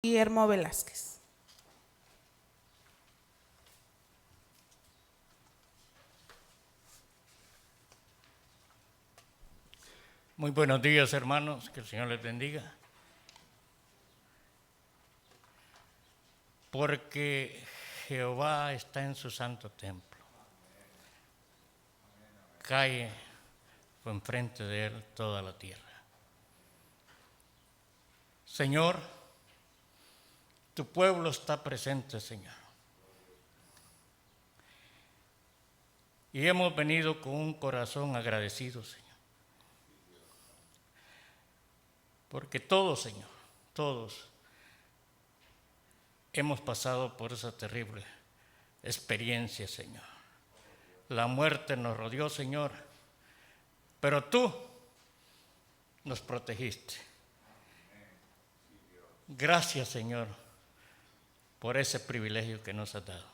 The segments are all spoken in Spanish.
Guillermo Velázquez. Muy buenos días, hermanos, que el Señor les bendiga. Porque Jehová está en su santo templo. Cae enfrente de él toda la tierra. Señor, tu pueblo está presente, Señor. Y hemos venido con un corazón agradecido, Señor. Porque todos, Señor, todos hemos pasado por esa terrible experiencia, Señor. La muerte nos rodeó, Señor, pero tú nos protegiste. Gracias, Señor, por ese privilegio que nos has dado.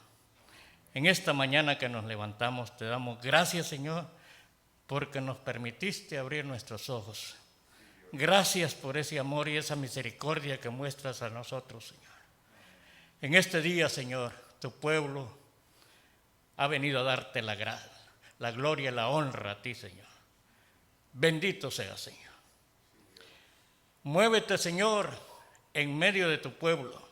En esta mañana que nos levantamos, te damos gracias, Señor, porque nos permitiste abrir nuestros ojos. Gracias por ese amor y esa misericordia que muestras a nosotros, Señor. En este día, Señor, tu pueblo ha venido a darte la gloria y la honra a ti, Señor. Bendito sea, Señor. Muévete, Señor, en medio de tu pueblo.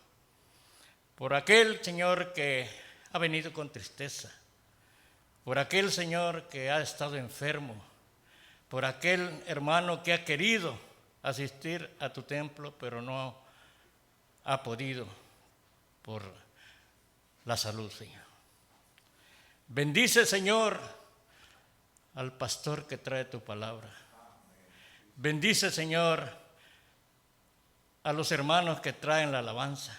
Por aquel, Señor, que ha venido con tristeza. Por aquel, Señor, que ha estado enfermo. Por aquel hermano que ha querido asistir a tu templo, pero no ha podido por la salud, Señor. Bendice, Señor, al pastor que trae tu palabra. Bendice, Señor, a los hermanos que traen la alabanza.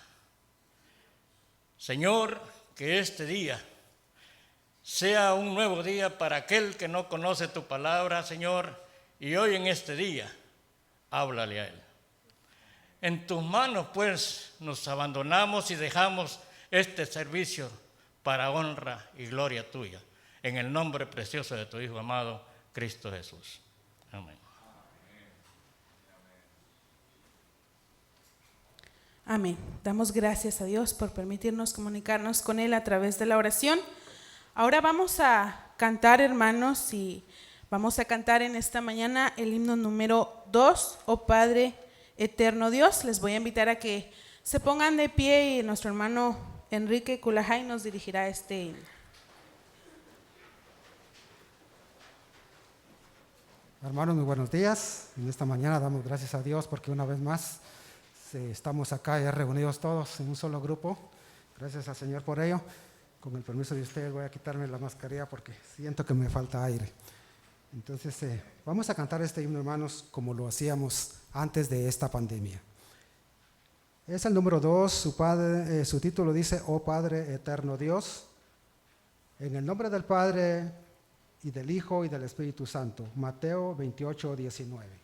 Señor, que este día sea un nuevo día para aquel que no conoce tu palabra, Señor, y hoy en este día, háblale a él. En tus manos, pues, nos abandonamos y dejamos este servicio para honra y gloria tuya, en el nombre precioso de tu Hijo amado, Cristo Jesús. Amén. Amén. Damos gracias a Dios por permitirnos comunicarnos con Él a través de la oración. Ahora vamos a cantar, hermanos, y vamos a cantar en esta mañana el himno número 2, Oh Padre Eterno Dios. Les voy a invitar a que se pongan de pie y nuestro hermano Enrique Culajay nos dirigirá este himno. Hermanos, muy buenos días. En esta mañana damos gracias a Dios porque una vez más estamos acá ya reunidos todos en un solo grupo. Gracias al Señor por ello. Con el permiso de ustedes voy a quitarme la mascarilla porque siento que me falta aire. Entonces vamos a cantar este himno, hermanos, como lo hacíamos antes de esta pandemia. Es el número 2, su título dice, Oh Padre Eterno Dios, en el nombre del Padre y del Hijo y del Espíritu Santo. Mateo 28, 19.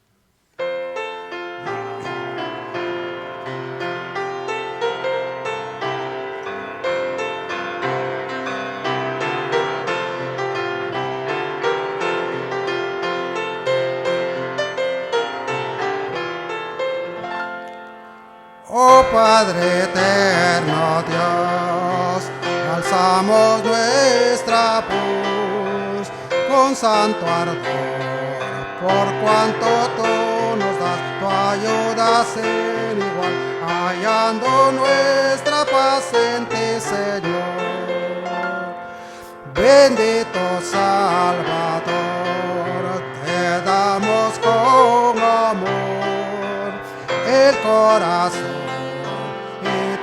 Oh Padre eterno Dios, alzamos nuestra voz con santo ardor, por cuanto tú nos das tu ayuda sin igual, hallando nuestra paz en ti, Señor. Bendito Salvador, te damos con amor el corazón.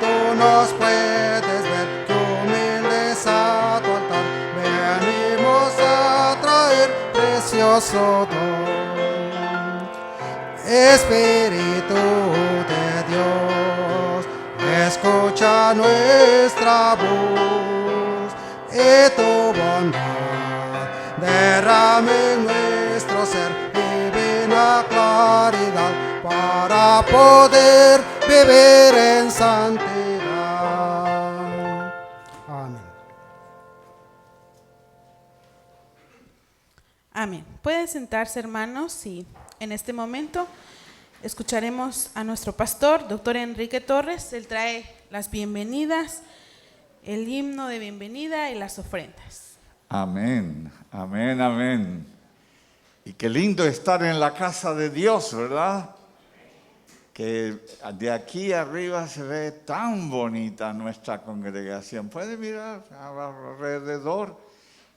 Tú nos puedes ver, que humildes a tu altar venimos a traer precioso don. Espíritu de Dios, escucha nuestra voz y tu bondad derrame en nuestro ser divina claridad para poder vivir en santidad. Amén. Amén. Pueden sentarse, hermanos, y en este momento escucharemos a nuestro pastor, doctor Enrique Torres. Él trae las bienvenidas, el himno de bienvenida y las ofrendas. Amén, amén, amén. Y qué lindo estar en la casa de Dios, ¿verdad? Que de aquí arriba se ve tan bonita nuestra congregación. Puede mirar alrededor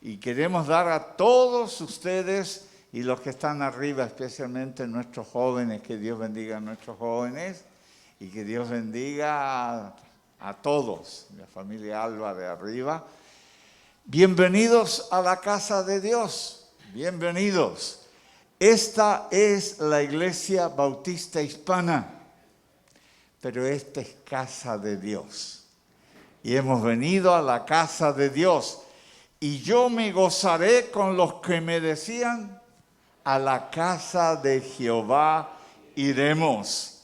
y queremos dar a todos ustedes y los que están arriba, especialmente nuestros jóvenes, que Dios bendiga a nuestros jóvenes y que Dios bendiga a todos, la familia Alba de arriba. Bienvenidos a la casa de Dios, bienvenidos. Esta es la Iglesia Bautista Hispana, pero esta es casa de Dios. Y hemos venido a la casa de Dios. Y yo me gozaré con los que me decían, a la casa de Jehová iremos.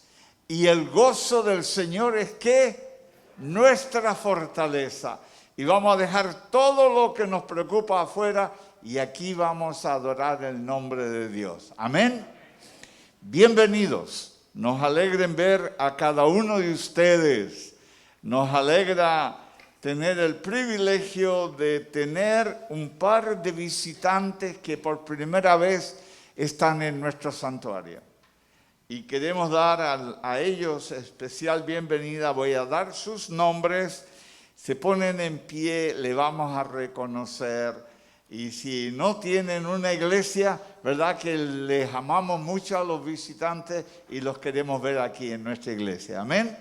Y el gozo del Señor es que nuestra fortaleza. Y vamos a dejar todo lo que nos preocupa afuera y aquí vamos a adorar el nombre de Dios. Amén. Bienvenidos. Nos alegra ver a cada uno de ustedes. Nos alegra tener el privilegio de tener un par de visitantes que por primera vez están en nuestro santuario. Y queremos dar a ellos especial bienvenida. Voy a dar sus nombres. Se ponen en pie, le vamos a reconocer. Y si no tienen una iglesia, ¿verdad? Que les amamos mucho a los visitantes y los queremos ver aquí en nuestra iglesia. Amén.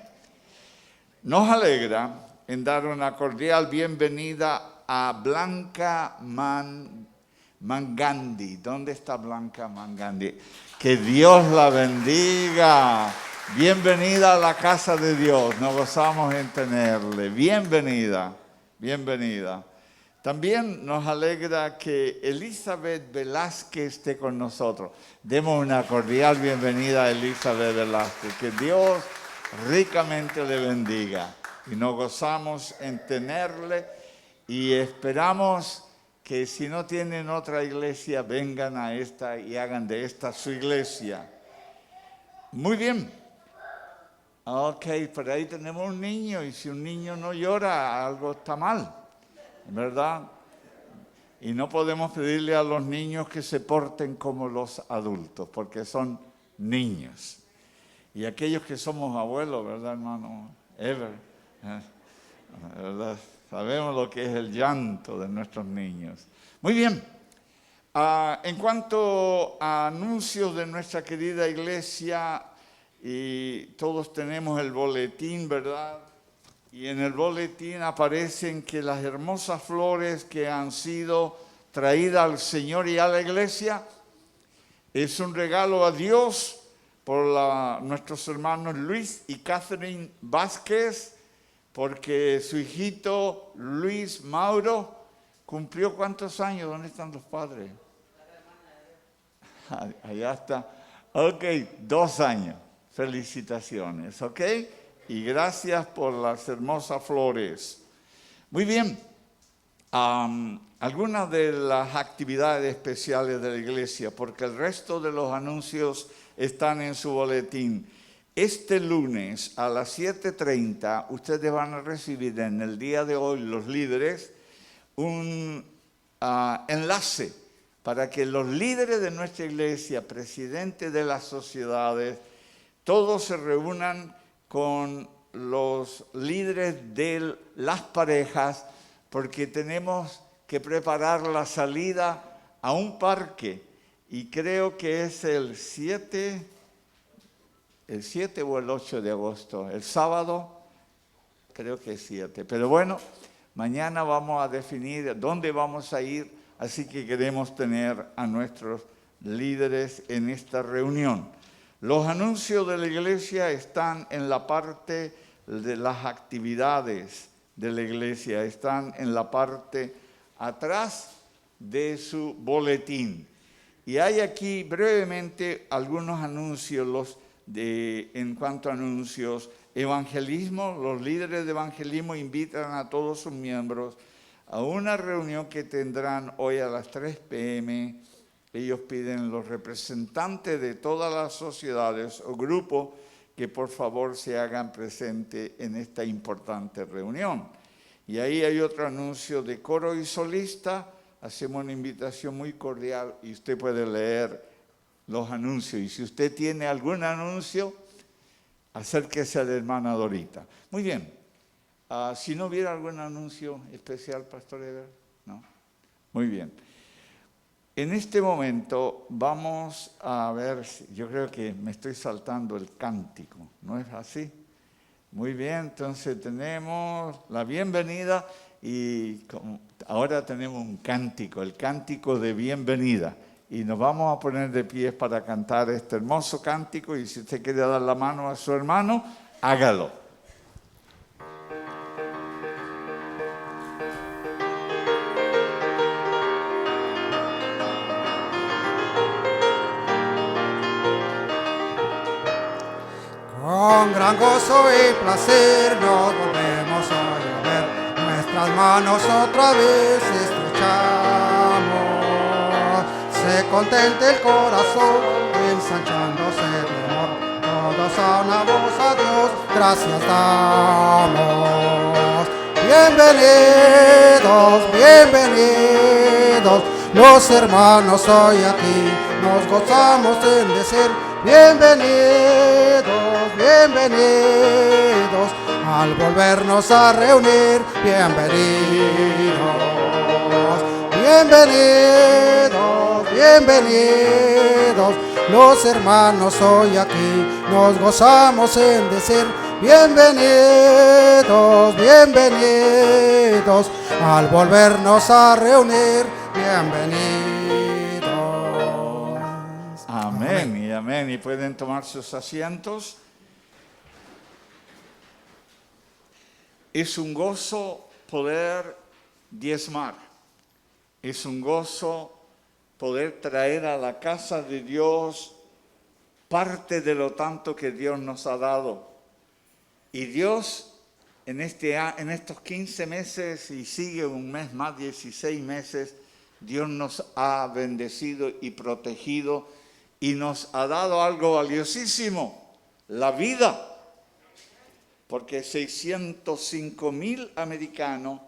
Nos alegra en dar una cordial bienvenida a Blanca Mangandi. ¿Dónde está Blanca Mangandi? Que Dios la bendiga. Bienvenida a la casa de Dios. Nos gozamos en tenerle. Bienvenida, bienvenida. También nos alegra que Elizabeth Velázquez esté con nosotros. Demos una cordial bienvenida a Elizabeth Velázquez. Que Dios ricamente le bendiga. Y nos gozamos en tenerle y esperamos que si no tienen otra iglesia, vengan a esta y hagan de esta su iglesia. Muy bien. Ok, por ahí tenemos un niño y si un niño no llora, algo está mal. ¿Verdad? Y no podemos pedirle a los niños que se porten como los adultos, porque son niños. Y aquellos que somos abuelos, ¿verdad, hermano? ¿Verdad? Sabemos lo que es el llanto de nuestros niños. Muy bien. En cuanto a anuncios de nuestra querida iglesia, y todos tenemos el boletín, ¿verdad? Y en el boletín aparecen que las hermosas flores que han sido traídas al Señor y a la iglesia es un regalo a Dios por nuestros hermanos Luis y Catherine Vázquez, porque su hijito Luis Mauro cumplió ¿cuántos años? ¿Dónde están los padres? Allá está. Ok, 2 años. Felicitaciones, ¿ok? Y gracias por las hermosas flores. Muy bien. Algunas de las actividades especiales de la iglesia, porque el resto de los anuncios están en su boletín. Este lunes a las 7:30 ustedes van a recibir en el día de hoy, los líderes, un enlace para que los líderes de nuestra iglesia, presidentes de las sociedades, todos se reúnan con los líderes de las parejas, porque tenemos que preparar la salida a un parque, y creo que es el 7 o el 8 de agosto, el sábado, creo que es 7, pero bueno, mañana vamos a definir dónde vamos a ir, así que queremos tener a nuestros líderes en esta reunión. Los anuncios de la iglesia están en la parte de las actividades de la iglesia, están en la parte atrás de su boletín. Y hay aquí brevemente algunos anuncios en cuanto a anuncios. Evangelismo, los líderes de evangelismo invitan a todos sus miembros a una reunión que tendrán hoy a las 3 p.m. Ellos piden los representantes de todas las sociedades o grupos que por favor se hagan presente en esta importante reunión. Y ahí hay otro anuncio de coro y solista. Hacemos una invitación muy cordial y usted puede leer los anuncios. Y si usted tiene algún anuncio, acérquese a la hermana Dorita. Muy bien. Si no hubiera algún anuncio especial, Pastor Eber, ¿no? Muy bien. En este momento vamos a ver, yo creo que me estoy saltando el cántico, ¿no es así? Muy bien, entonces tenemos la bienvenida y ahora tenemos un cántico, el cántico de bienvenida. Y nos vamos a poner de pie para cantar este hermoso cántico y si usted quiere dar la mano a su hermano, hágalo. Con gran gozo y placer nos volvemos hoy a ver, nuestras manos otra vez estrechamos, se contente el corazón, ensanchándose de amor, todos a una voz a Dios, gracias damos. Bienvenidos, bienvenidos, los hermanos hoy aquí, nos gozamos en decir bienvenidos. Bienvenidos al volvernos a reunir, bienvenidos, bienvenidos, bienvenidos, los hermanos hoy aquí nos gozamos en decir bienvenidos, bienvenidos al volvernos a reunir, bienvenidos. Amén y amén. Y pueden tomar sus asientos. Es un gozo poder diezmar, es un gozo poder traer a la casa de Dios parte de lo tanto que Dios nos ha dado. Y Dios en estos 15 meses y sigue un mes más, 16 meses, Dios nos ha bendecido y protegido y nos ha dado algo valiosísimo, la vida. Porque 605,000 americanos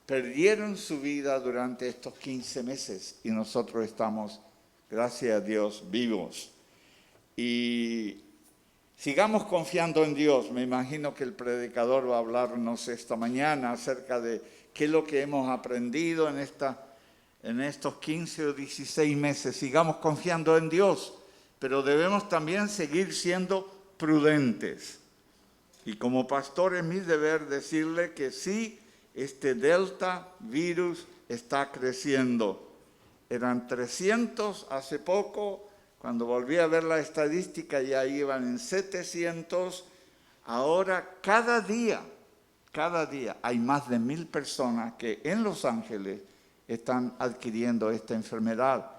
perdieron su vida durante estos 15 meses y nosotros estamos, gracias a Dios, vivos. Y sigamos confiando en Dios. Me imagino que el predicador va a hablarnos esta mañana acerca de qué es lo que hemos aprendido en estos 15 o 16 meses. Sigamos confiando en Dios, pero debemos también seguir siendo prudentes. Y como pastor es mi deber decirle que sí, este Delta virus está creciendo. Eran 300 hace poco, cuando volví a ver la estadística ya iban en 700. Ahora cada día hay más de 1,000 personas que en Los Ángeles están adquiriendo esta enfermedad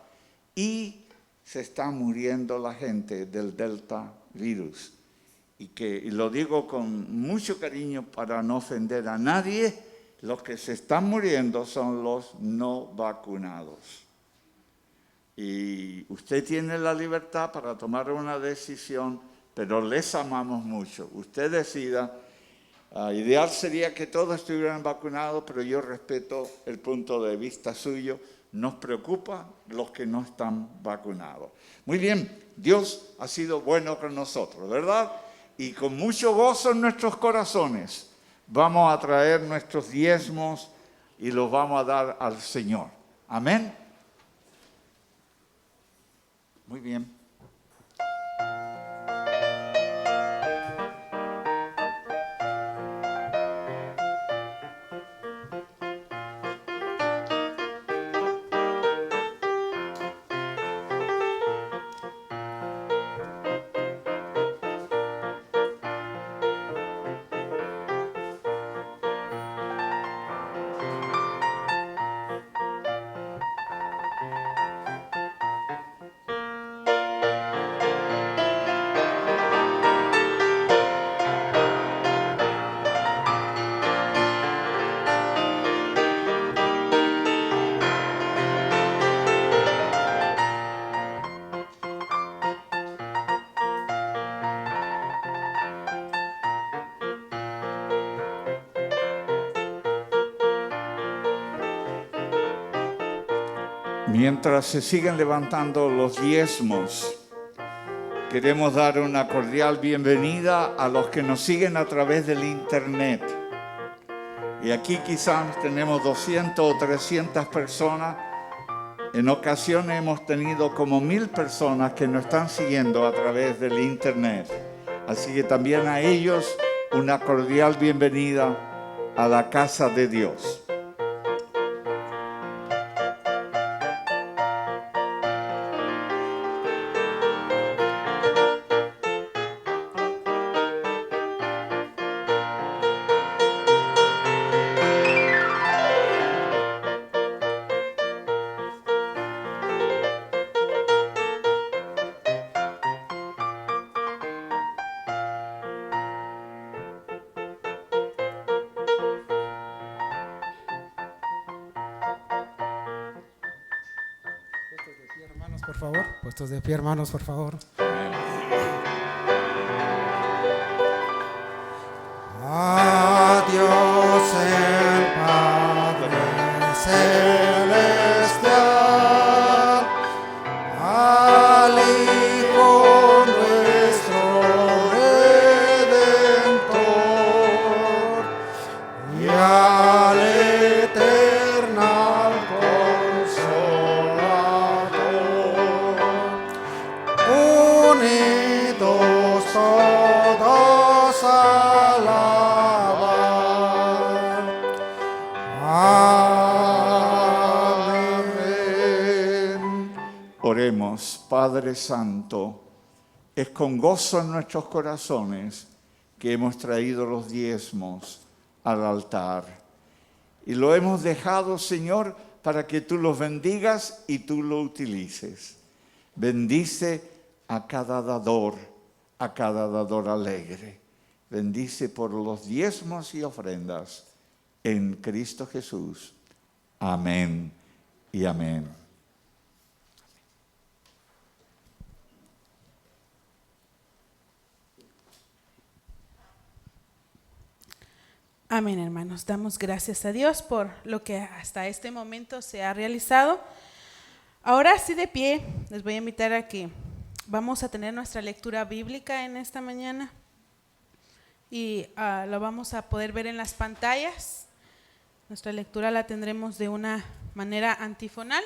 y se está muriendo la gente del Delta virus. Y lo digo con mucho cariño para no ofender a nadie, los que se están muriendo son los no vacunados. Y usted tiene la libertad para tomar una decisión, pero les amamos mucho. Usted decida. Ideal sería que todos estuvieran vacunados, pero yo respeto el punto de vista suyo. Nos preocupa los que no están vacunados. Muy bien, Dios ha sido bueno con nosotros, ¿verdad? Y con mucho gozo en nuestros corazones vamos a traer nuestros diezmos y los vamos a dar al Señor. Amén. Muy bien. Mientras se siguen levantando los diezmos, queremos dar una cordial bienvenida a los que nos siguen a través del internet. Y aquí quizás tenemos 200 o 300 personas. En ocasiones hemos tenido como 1000 personas que nos están siguiendo a través del internet. Así que también a ellos una cordial bienvenida a la casa de Dios. Por favor, puestos de pie, hermanos, por favor. A Dios el Padre celestial, al Hijo nuestro Redentor y al eterno Consolador, unidos todos a alabar. Amén. Oremos. Padre Santo, es con gozo en nuestros corazones que hemos traído los diezmos al altar. Y lo hemos dejado, Señor, para que tú los bendigas y tú lo utilices. Bendice a cada dador alegre. Bendice por los diezmos y ofrendas en Cristo Jesús. Amén y amén. Amén, hermanos. Damos gracias a Dios por lo que hasta este momento se ha realizado. Ahora sí, de pie, les voy a invitar a que vamos a tener nuestra lectura bíblica en esta mañana y lo vamos a poder ver en las pantallas. Nuestra lectura la tendremos de una manera antifonal.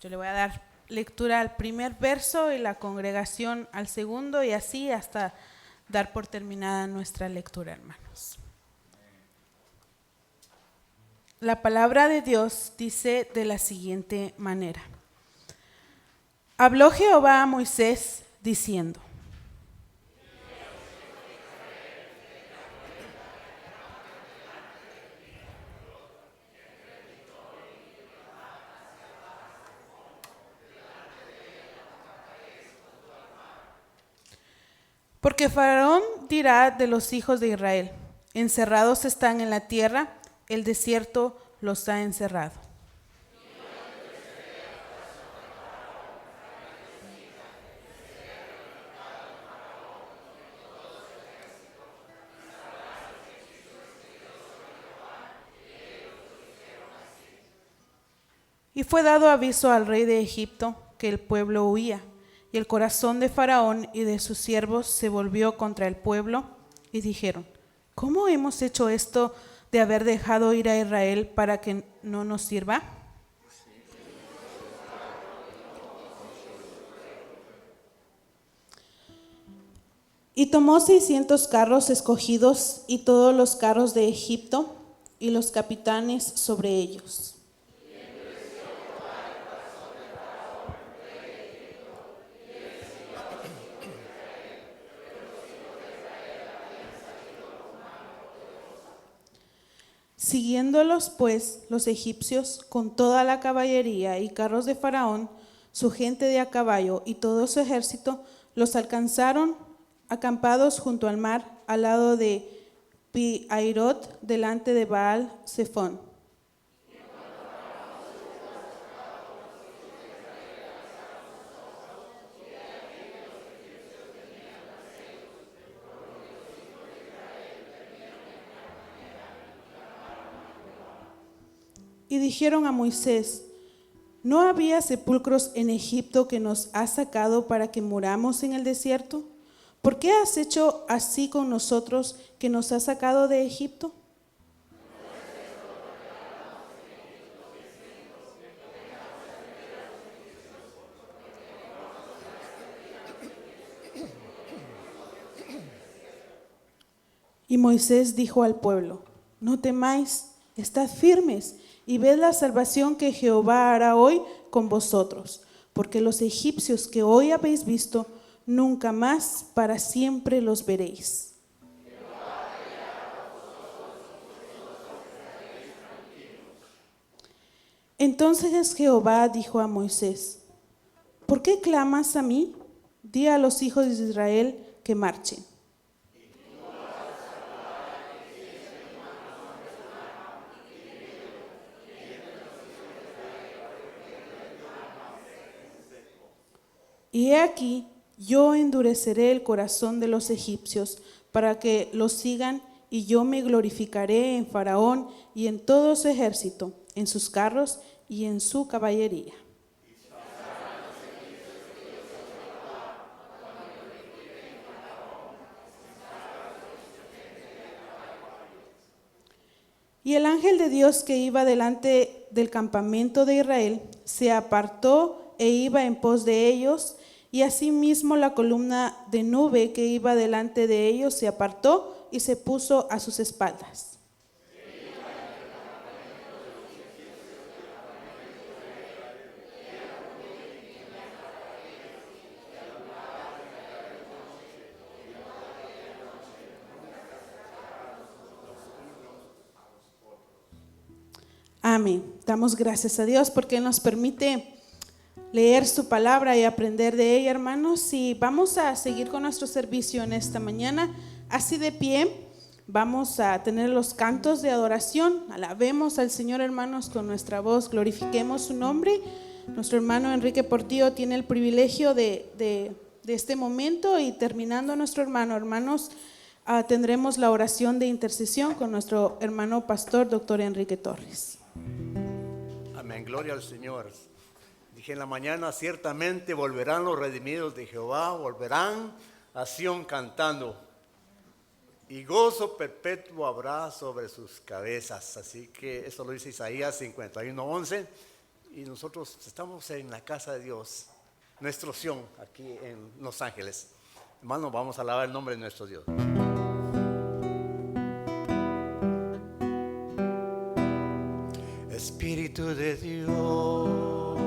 Yo le voy a dar lectura al primer verso y la congregación al segundo, y así hasta dar por terminada nuestra lectura, hermanos. La palabra de Dios dice de la siguiente manera: Habló Jehová a Moisés diciendo: Porque Faraón dirá de los hijos de Israel: encerrados están en la tierra, el desierto los ha encerrado. Y fue dado aviso al rey de Egipto que el pueblo huía, y el corazón de Faraón y de sus siervos se volvió contra el pueblo, y dijeron: ¿Cómo hemos hecho esto de haber dejado ir a Israel para que no nos sirva? Y tomó 600 carros escogidos y todos los carros de Egipto y los capitanes sobre ellos. Siguiéndolos pues los egipcios con toda la caballería y carros de Faraón, su gente de a caballo y todo su ejército, los alcanzaron acampados junto al mar, al lado de Pi-Hairot, delante de Baal-Zephón. Y dijeron a Moisés: ¿No había sepulcros en Egipto que nos has sacado para que muramos en el desierto? ¿Por qué has hecho así con nosotros que nos has sacado de Egipto? Y Moisés dijo al pueblo: no temáis, estad firmes y ved la salvación que Jehová hará hoy con vosotros, porque los egipcios que hoy habéis visto, nunca más para siempre los veréis. Entonces Jehová dijo a Moisés: ¿por qué clamas a mí? Di a los hijos de Israel que marchen. Y he aquí, yo endureceré el corazón de los egipcios para que los sigan, y yo me glorificaré en Faraón y en todo su ejército, en sus carros y en su caballería. Y el ángel de Dios que iba delante del campamento de Israel se apartó e iba en pos de ellos, y asimismo la columna de nube que iba delante de ellos se apartó y se puso a sus espaldas. Amén. Damos gracias a Dios porque Él nos permite leer su palabra y aprender de ella, hermanos. Y vamos a seguir con nuestro servicio en esta mañana. Así de pie, vamos a tener los cantos de adoración. Alabemos al Señor, hermanos, con nuestra voz. Glorifiquemos su nombre. Nuestro hermano Enrique Portillo tiene el privilegio de este momento, y terminando nuestro hermanos, tendremos la oración de intercesión con nuestro hermano pastor, doctor Enrique Torres. Amén, gloria al Señor. Dije en la mañana: ciertamente volverán los redimidos de Jehová, volverán a Sión cantando, y gozo perpetuo habrá sobre sus cabezas. Así que eso lo dice Isaías 51:11, y nosotros estamos en la casa de Dios, nuestro Sión, aquí en Los Ángeles. Hermanos, vamos a alabar el nombre de nuestro Dios. Espíritu de Dios,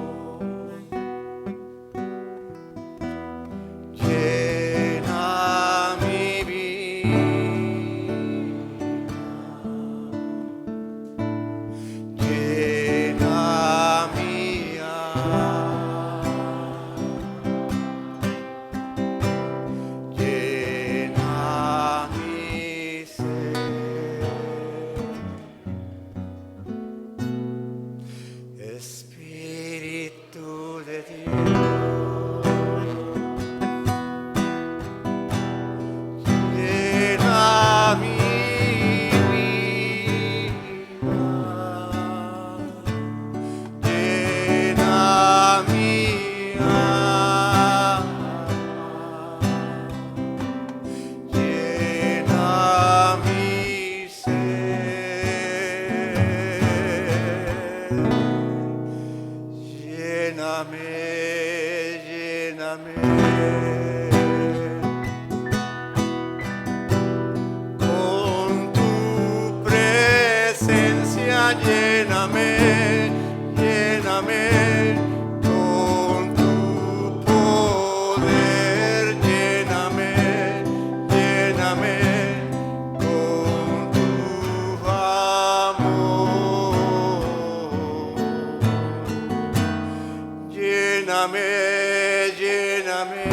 llena mi vida, llena mi alma, llena mi ser. Espíritu de Dios, llena mi vida, llena mi alma, llena mi ser. Lléname, lléname, con tu presencia, lléname, lléname, con tu poder, lléname, lléname, con tu amor. Lléname, lléname,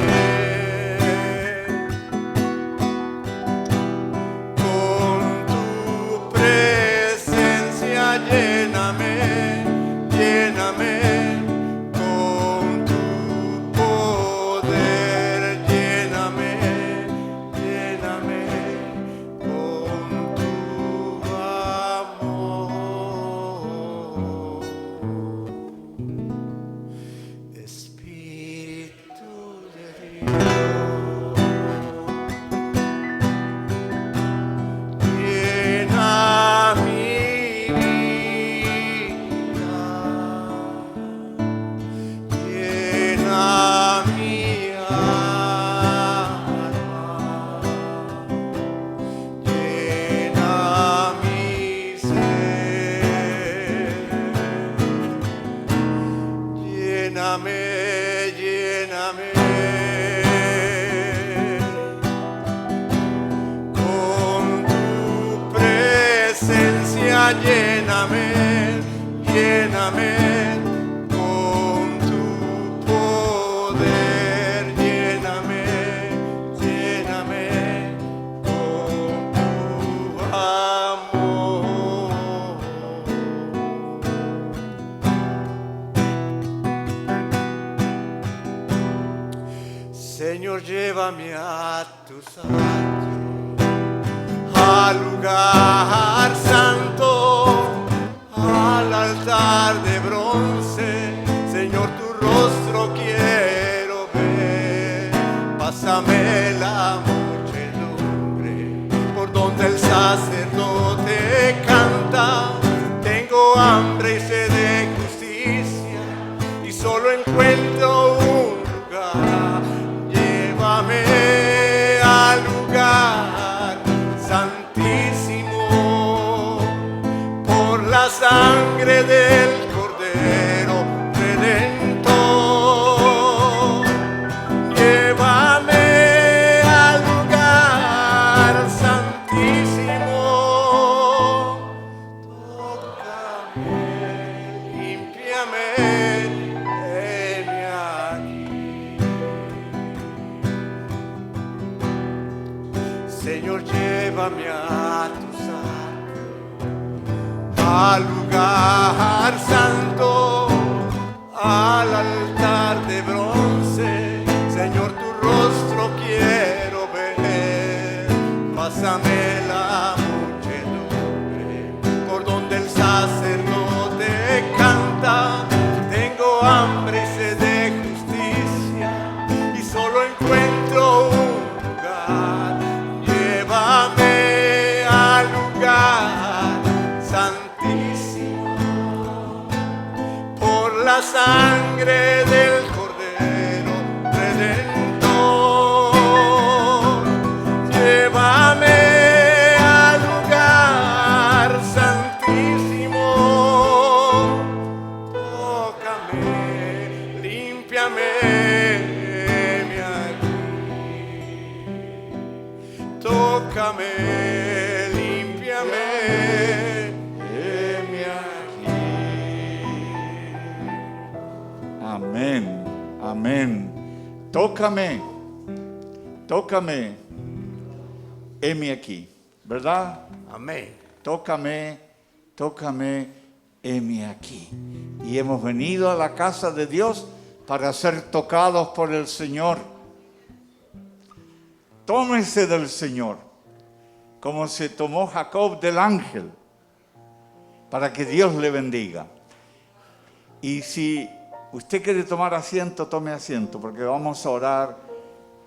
con tu presencia, lléname, lléname, con tu poder, lléname, lléname, con tu amor. presencia, lléname, lléname con tu poder, lléname, lléname con tu amor. Señor, llévame a tus atrios, al lugar santo, al altar de bronce. Señor, tu rostro quiero ver. Pásame la muchedumbre por donde el sacerdote canta. Tengo hambre y sed de justicia y solo encuentro un lugar. Llévame al lugar santísimo por la sangre del Cordero Redentor. Llévame al lugar santísimo. Tócame, límpiame, heme aquí. Señor, llévame a tus atrios, al lugar santo, al altar de bronce. Señor, tu rostro quiero ver. Pásame la muchedumbre por donde el sacerdote canta. Tengo hambre y sed de justicia y solo encuentro un lugar. Llévame al lugar santísimo por la sangre del Cordero Redentor. Llévame al lugar santísimo. Tócame, límpiame, heme aquí. Tócame, límpiame, heme aquí. Amén, amén. Tócame, tócame, heme aquí, ¿verdad? Amén. Tócame, tócame, heme aquí. Y hemos venido a la casa de Dios para ser tocados por el Señor. Tómese del Señor, como se tomó Jacob del ángel, para que Dios le bendiga. Y si usted quiere tomar asiento, tome asiento, porque vamos a orar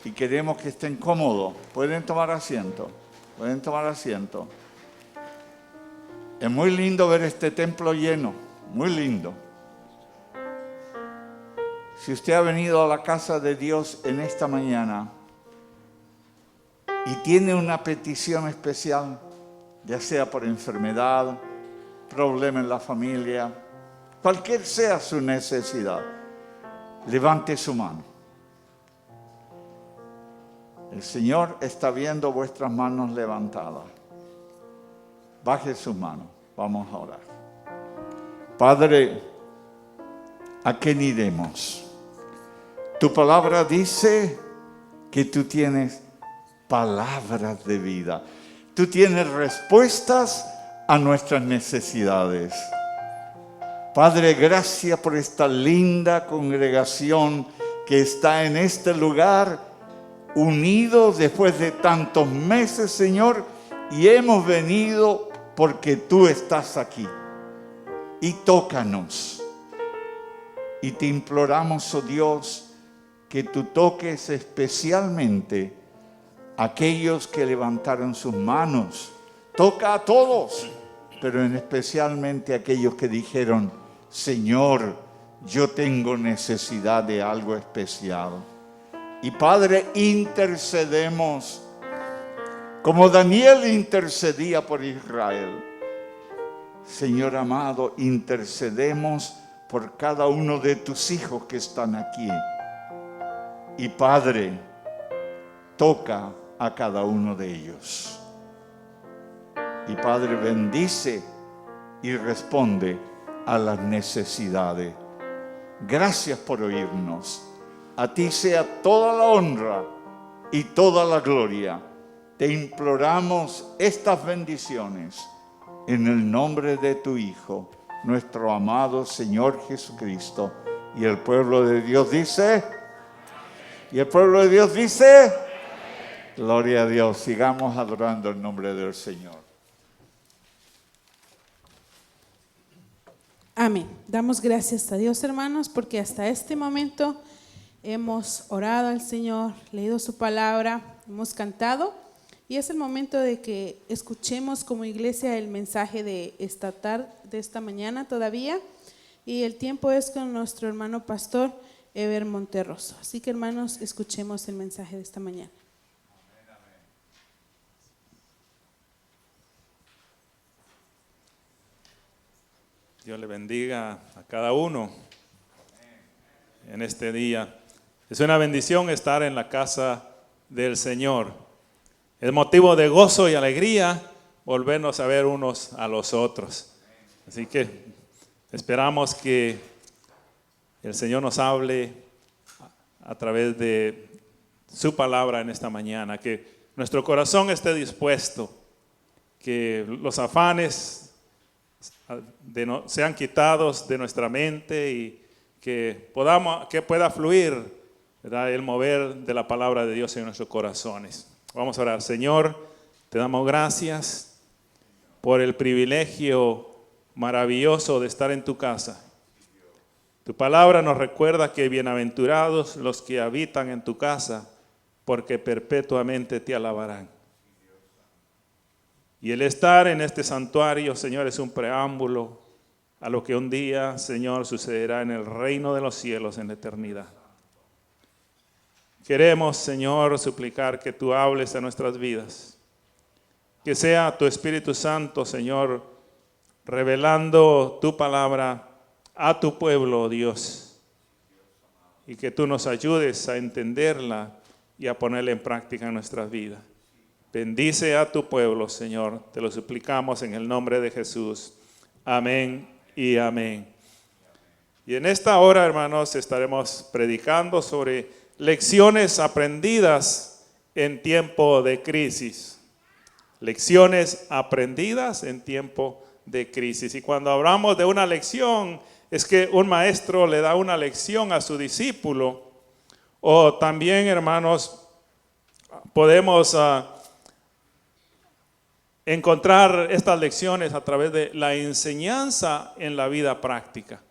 y queremos que estén cómodos. Pueden tomar asiento, pueden tomar asiento. Es muy lindo ver este templo lleno, muy lindo. Si usted ha venido a la casa de Dios en esta mañana y tiene una petición especial, ya sea por enfermedad, problema en la familia, cualquier sea su necesidad, levante su mano. El Señor está viendo vuestras manos levantadas. Baje sus manos, vamos a orar. Padre, ¿a quién iremos? Tu palabra dice que tú tienes palabras de vida. Tú tienes respuestas a nuestras necesidades. Padre, gracias por esta linda congregación que está en este lugar, unidos después de tantos meses, Señor, y hemos venido porque tú estás aquí. Y tócanos. Y te imploramos, oh Dios, que tú toques especialmente a aquellos que levantaron sus manos. Toca a todos, pero especialmente a aquellos que dijeron: Señor, yo tengo necesidad de algo especial. Y Padre, intercedemos como Daniel intercedía por Israel. Señor amado, intercedemos por cada uno de tus hijos que están aquí. Y Padre, toca a cada uno de ellos. Y Padre, bendice y responde a las necesidades. Gracias por oírnos. A ti sea toda la honra y toda la gloria. Te imploramos estas bendiciones en el nombre de tu Hijo, nuestro amado Señor Jesucristo. Y el pueblo de Dios dice, y el pueblo de Dios dice, gloria a Dios. Sigamos adorando el nombre del Señor. Amén. Damos gracias a Dios, hermanos, porque hasta este momento hemos orado al Señor, leído su palabra, hemos cantado, y es el momento de que escuchemos como iglesia el mensaje de esta tarde, de esta mañana todavía, y el tiempo es con nuestro hermano pastor Eber Monterroso. Así que, hermanos, escuchemos el mensaje de esta mañana. Dios le bendiga a cada uno en este día. Es una bendición estar en la casa del Señor. Es motivo de gozo y alegría volvernos a ver unos a los otros. Así que esperamos que el Señor nos hable a través de su palabra en esta mañana, que nuestro corazón esté dispuesto, que los afanes sean quitados de nuestra mente y que pueda fluir, ¿verdad?, el mover de la palabra de Dios en nuestros corazones. Vamos a orar. Señor, te damos gracias por el privilegio maravilloso de estar en tu casa. Tu palabra nos recuerda que bienaventurados los que habitan en tu casa, porque perpetuamente te alabarán. Y el estar en este santuario, Señor, es un preámbulo a lo que un día, Señor, sucederá en el reino de los cielos en la eternidad. Queremos, Señor, suplicar que tú hables a nuestras vidas. Que sea tu Espíritu Santo, Señor, revelando tu palabra a tu pueblo, Dios. Y que tú nos ayudes a entenderla y a ponerla en práctica en nuestras vidas. Bendice a tu pueblo, Señor. Te lo suplicamos en el nombre de Jesús. Amén y amén. Y en esta hora, hermanos, estaremos predicando sobre lecciones aprendidas en tiempo de crisis. Lecciones aprendidas en tiempo de crisis. Y cuando hablamos de una lección, es que un maestro le da una lección a su discípulo. O también, hermanos, podemos encontrar estas lecciones a través de la enseñanza en la vida práctica.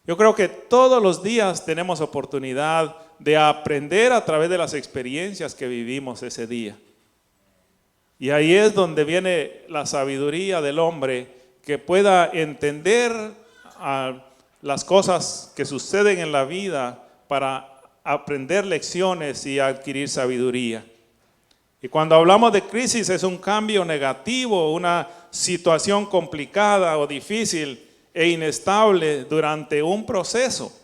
Yo creo que todos los días tenemos oportunidad de aprender a través de las experiencias que vivimos ese día. Y ahí es donde viene la sabiduría del hombre, que pueda entender las cosas que suceden en la vida para aprender lecciones y adquirir sabiduría. Y cuando hablamos de crisis es un cambio negativo, una situación complicada o difícil e inestable durante un proceso.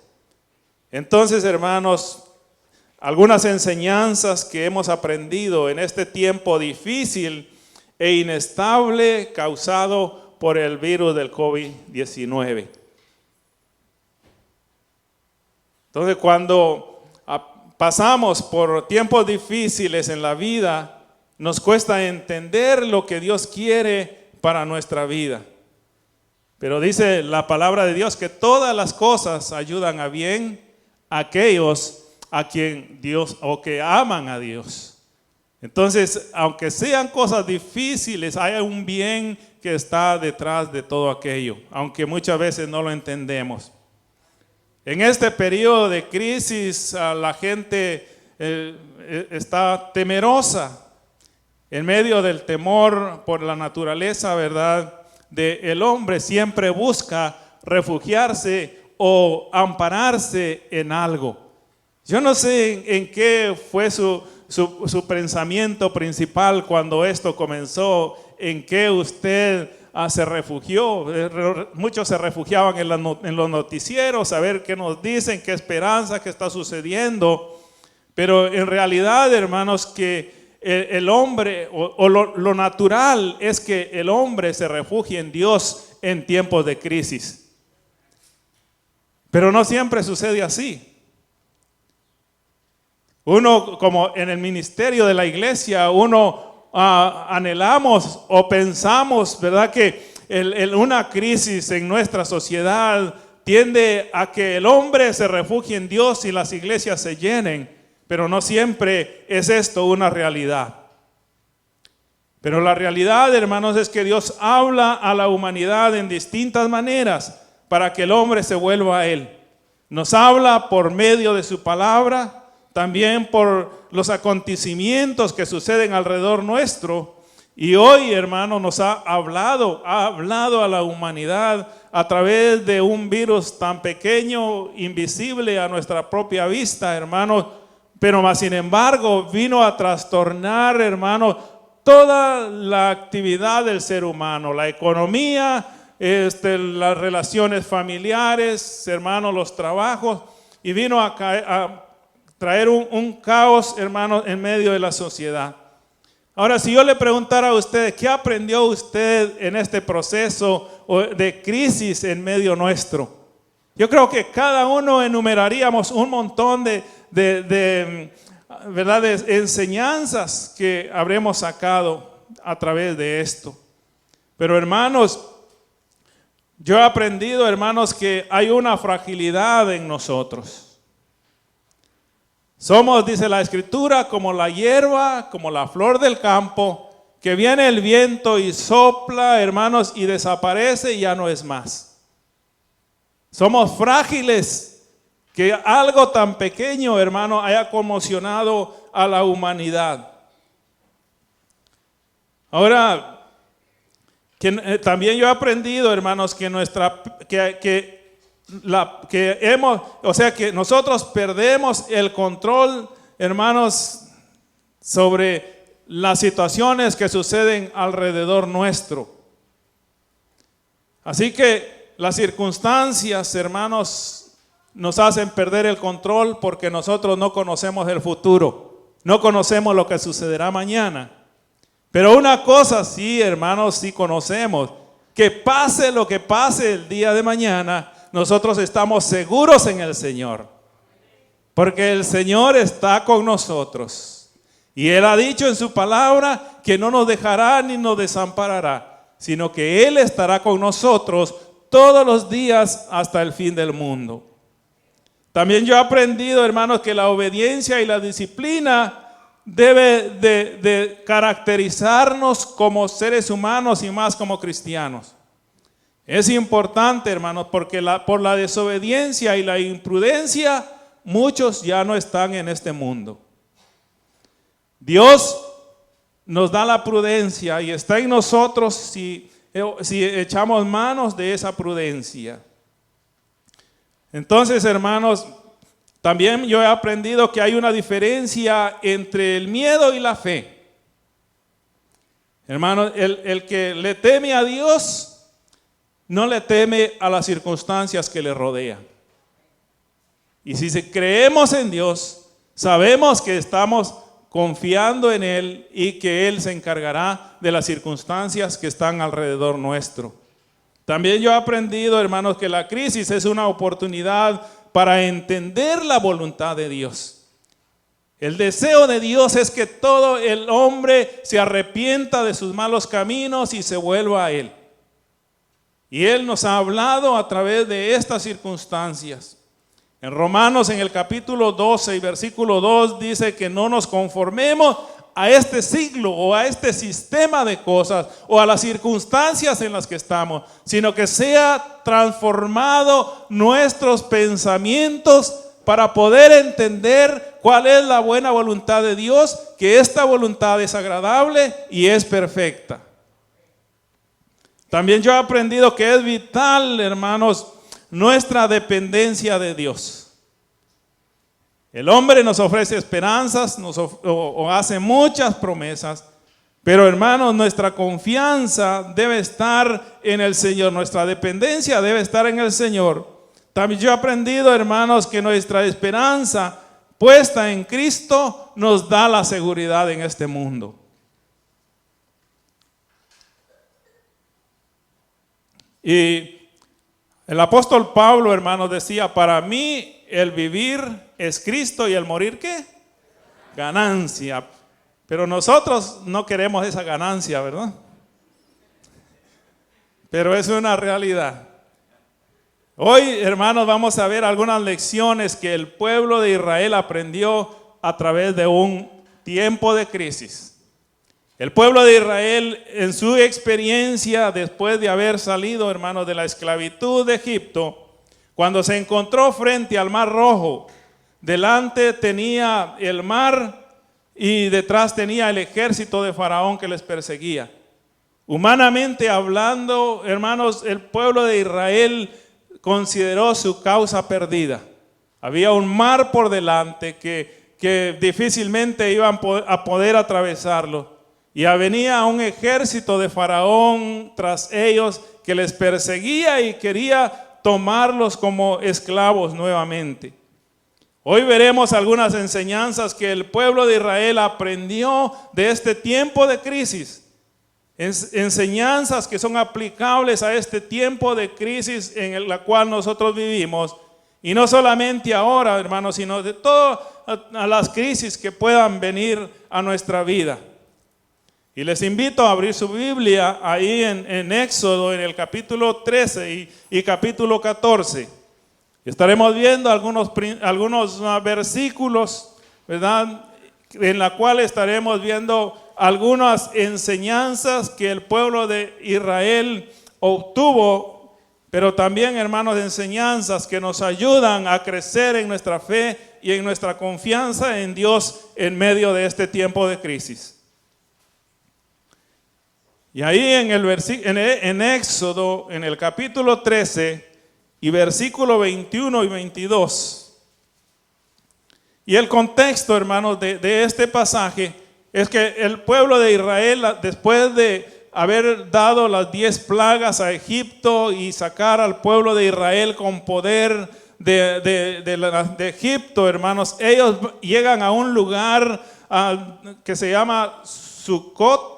Entonces, hermanos, algunas enseñanzas que hemos aprendido en este tiempo difícil e inestable causado por el virus del COVID-19. Entonces, cuando pasamos por tiempos difíciles en la vida, nos cuesta entender lo que Dios quiere para nuestra vida. Pero dice la palabra de Dios que todas las cosas ayudan a bien a aquellos a quien Dios o que aman a Dios. Entonces, aunque sean cosas difíciles, hay un bien que está detrás de todo aquello, aunque muchas veces no lo entendemos. En este periodo de crisis, la gente está temerosa. En medio del temor por la naturaleza, ¿verdad?, del hombre, siempre busca refugiarse o ampararse en algo. Yo no sé en qué fue su pensamiento principal cuando esto comenzó, en qué usted se refugió. Muchos se refugiaban en los noticieros, a ver qué nos dicen, qué esperanza, qué está sucediendo. Pero en realidad, hermanos, que el hombre, o lo natural es que el hombre se refugie en Dios en tiempos de crisis. Pero no siempre sucede así. Uno, como en el ministerio de la iglesia, uno anhelamos o pensamos, ¿verdad?, que una crisis en nuestra sociedad tiende a que el hombre se refugie en Dios y las iglesias se llenen, pero no siempre es esto una realidad. Pero la realidad, hermanos, es que Dios habla a la humanidad en distintas maneras para que el hombre se vuelva a Él. Nos habla por medio de su palabra, también por los acontecimientos que suceden alrededor nuestro. Y hoy, hermano, nos ha hablado a la humanidad a través de un virus tan pequeño, invisible a nuestra propia vista, hermano, pero más sin embargo vino a trastornar, hermano, toda la actividad del ser humano, la economía, las relaciones familiares, hermano, los trabajos, y vino a traer un caos, hermano, en medio de la sociedad. Ahora, si yo le preguntara a usted, ¿qué aprendió usted en este proceso de crisis en medio nuestro? Yo creo que cada uno enumeraríamos un montón de enseñanzas que habremos sacado a través de esto. Pero, hermanos, yo he aprendido, hermanos, que hay una fragilidad en nosotros. Somos, dice la Escritura, como la hierba, como la flor del campo, que viene el viento y sopla, hermanos, y desaparece y ya no es más. Somos frágiles, que algo tan pequeño, hermano, haya conmocionado a la humanidad. Ahora, también yo he aprendido, hermanos, que nosotros perdemos el control, hermanos, sobre las situaciones que suceden alrededor nuestro. Así que las circunstancias, hermanos, nos hacen perder el control porque nosotros no conocemos el futuro, no conocemos lo que sucederá mañana. Pero una cosa sí, hermanos, sí conocemos, que pase lo que pase el día de mañana, nosotros estamos seguros en el Señor, porque el Señor está con nosotros. Y Él ha dicho en su palabra que no nos dejará ni nos desamparará, sino que Él estará con nosotros todos los días hasta el fin del mundo. También yo he aprendido, hermanos, que la obediencia y la disciplina debe de caracterizarnos como seres humanos y más como cristianos. Es importante, hermanos, porque por la desobediencia y la imprudencia, muchos ya no están en este mundo. Dios nos da la prudencia y está en nosotros si echamos manos de esa prudencia. Entonces, hermanos, también yo he aprendido que hay una diferencia entre el miedo y la fe. Hermanos, el que le teme a Dios no le teme a las circunstancias que le rodean. Y si creemos en Dios, sabemos que estamos confiando en Él y que Él se encargará de las circunstancias que están alrededor nuestro. También yo he aprendido, hermanos, que la crisis es una oportunidad para entender la voluntad de Dios. El deseo de Dios es que todo el hombre se arrepienta de sus malos caminos y se vuelva a Él. Y Él nos ha hablado a través de estas circunstancias. En Romanos, en el capítulo 12 y versículo 2, dice que no nos conformemos a este siglo o a este sistema de cosas o a las circunstancias en las que estamos, sino que sea transformado nuestros pensamientos para poder entender cuál es la buena voluntad de Dios, que esta voluntad es agradable y es perfecta. También yo he aprendido que es vital, hermanos, nuestra dependencia de Dios. El hombre nos ofrece esperanzas, o hace muchas promesas, pero, hermanos, nuestra confianza debe estar en el Señor, nuestra dependencia debe estar en el Señor. También yo he aprendido, hermanos, que nuestra esperanza puesta en Cristo nos da la seguridad en este mundo. Y el apóstol Pablo, hermanos, decía, para mí el vivir es Cristo y el morir, ¿qué? Ganancia. Pero nosotros no queremos esa ganancia, ¿verdad? Pero es una realidad. Hoy, hermanos, vamos a ver algunas lecciones que el pueblo de Israel aprendió a través de un tiempo de crisis. El pueblo de Israel, en su experiencia después de haber salido, hermanos, de la esclavitud de Egipto, cuando se encontró frente al Mar Rojo, delante tenía el mar y detrás tenía el ejército de Faraón que les perseguía. Humanamente hablando, hermanos, el pueblo de Israel consideró su causa perdida. Había un mar por delante que difícilmente iban a poder atravesarlo. Y venía un ejército de Faraón tras ellos que les perseguía y quería tomarlos como esclavos nuevamente. Hoy veremos algunas enseñanzas que el pueblo de Israel aprendió de este tiempo de crisis. Enseñanzas que son aplicables a este tiempo de crisis en la cual nosotros vivimos. Y no solamente ahora, hermanos, sino de todas las crisis que puedan venir a nuestra vida. Y les invito a abrir su Biblia ahí en Éxodo, en el capítulo 13 y capítulo 14. Estaremos viendo algunos versículos, ¿verdad?, en la cual estaremos viendo algunas enseñanzas que el pueblo de Israel obtuvo, pero también, hermanos, enseñanzas que nos ayudan a crecer en nuestra fe y en nuestra confianza en Dios en medio de este tiempo de crisis. Y ahí en Éxodo, en el capítulo 13 y versículo 21 y 22. Y el contexto, hermanos, de este pasaje es que el pueblo de Israel, después de haber dado las 10 plagas a Egipto y sacar al pueblo de Israel con poder de Egipto, hermanos, ellos llegan a un lugar que se llama Sucot.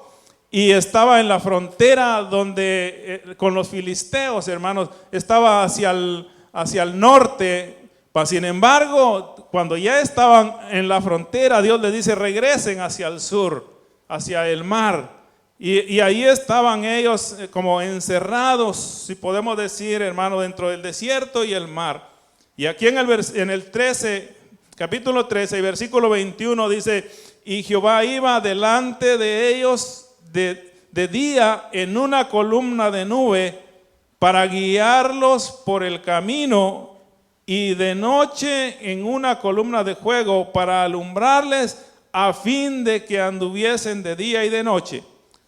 Y estaba en la frontera donde con los filisteos, hermanos, estaba hacia el norte. Sin embargo, cuando ya estaban en la frontera, Dios les dice, regresen hacia el sur, hacia el mar. Y ahí estaban ellos como encerrados, si podemos decir, hermano, dentro del desierto y el mar. Y aquí en el 13, capítulo 13, versículo 21 dice, y Jehová iba delante de ellos de día en una columna de nube para guiarlos por el camino, y de noche en una columna de fuego para alumbrarles, a fin de que anduviesen de día y de noche.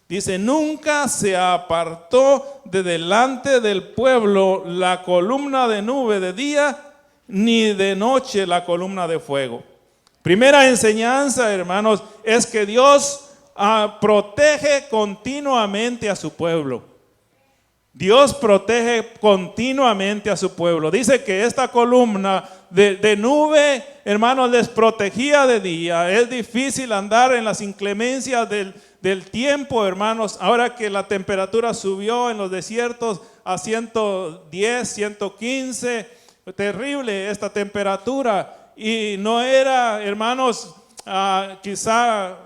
Dice, nunca se apartó de delante del pueblo la columna de nube de día, ni de noche la columna de fuego. Primera enseñanza, hermanos, es que Dios protege continuamente a su pueblo. Dios protege continuamente a su pueblo. Dice que esta columna de nube, hermanos, les protegía de día. Es difícil andar en las inclemencias del tiempo, hermanos. Ahora que la temperatura subió en los desiertos a 110, 115, terrible esta temperatura. Y no era, hermanos, quizá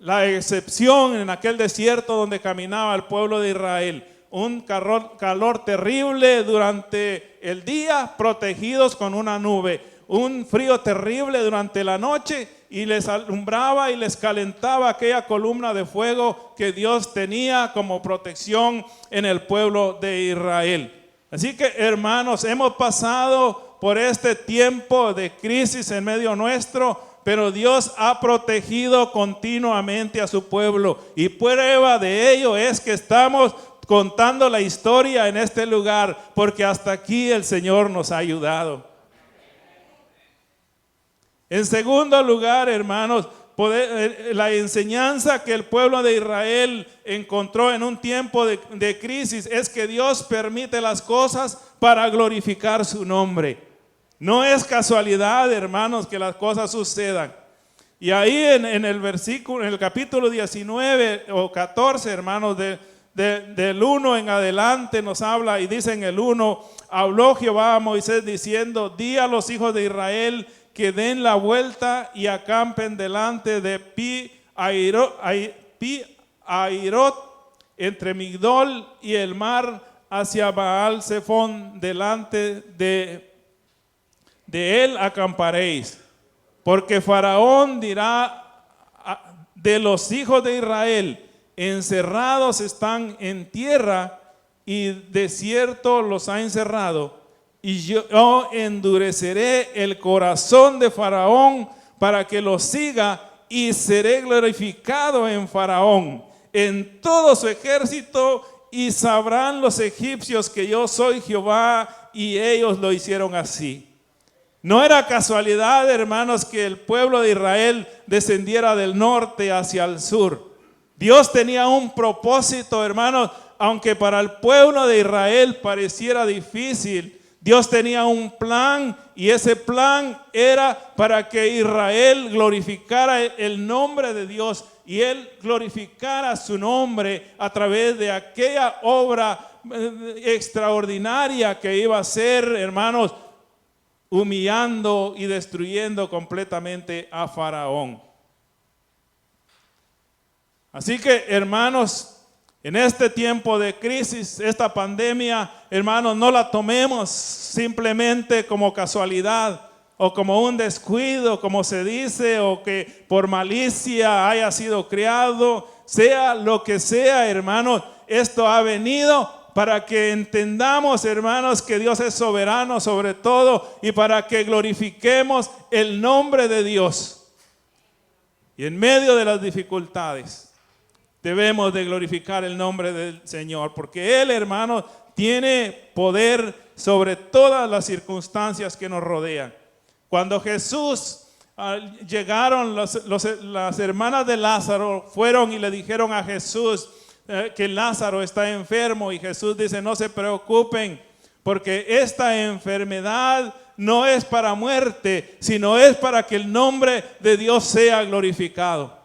la excepción en aquel desierto donde caminaba el pueblo de Israel. Un calor terrible durante el día, protegidos con una nube. Un frío terrible durante la noche, y les alumbraba y les calentaba aquella columna de fuego que Dios tenía como protección en el pueblo de Israel. Así que, hermanos, hemos pasado por este tiempo de crisis en medio nuestro, pero Dios ha protegido continuamente a su pueblo, y prueba de ello es que estamos contando la historia en este lugar, porque hasta aquí el Señor nos ha ayudado. En segundo lugar, hermanos, la enseñanza que el pueblo de Israel encontró en un tiempo de crisis es que Dios permite las cosas para glorificar su nombre. No es casualidad, hermanos, que las cosas sucedan. Y ahí en el versículo, en el capítulo 19 o 14, hermanos, del 1 en adelante nos habla y dice en el 1, habló Jehová a Moisés diciendo, di a los hijos de Israel que den la vuelta y acampen delante de Pi-Ahirot, entre Migdol y el mar, hacia Baal Zephón, delante de él acamparéis. Porque Faraón dirá de los hijos de Israel, encerrados están en tierra y desierto los ha encerrado. Y yo endureceré el corazón de Faraón para que los siga y seré glorificado en Faraón, en todo su ejército, y sabrán los egipcios que yo soy Jehová, y ellos lo hicieron así. No era casualidad, hermanos, que el pueblo de Israel descendiera del norte hacia el sur. Dios tenía un propósito, hermanos, aunque para el pueblo de Israel pareciera difícil. Dios tenía un plan, y ese plan era para que Israel glorificara el nombre de Dios, y él glorificara su nombre a través de aquella obra extraordinaria que iba a ser, hermanos, humillando y destruyendo completamente a Faraón. Así que, hermanos, en este tiempo de crisis, esta pandemia, hermanos, no la tomemos simplemente como casualidad o como un descuido, como se dice, o que por malicia haya sido creado. Sea lo que sea, hermanos, esto ha venido para que entendamos, hermanos, que Dios es soberano sobre todo, y para que glorifiquemos el nombre de Dios. Y en medio de las dificultades debemos de glorificar el nombre del Señor, porque Él, hermanos, tiene poder sobre todas las circunstancias que nos rodean. Cuando Jesús llegaron, las hermanas de Lázaro fueron y le dijeron a Jesús que Lázaro está enfermo, y Jesús dice, no se preocupen, porque esta enfermedad no es para muerte, sino es para que el nombre de Dios sea glorificado.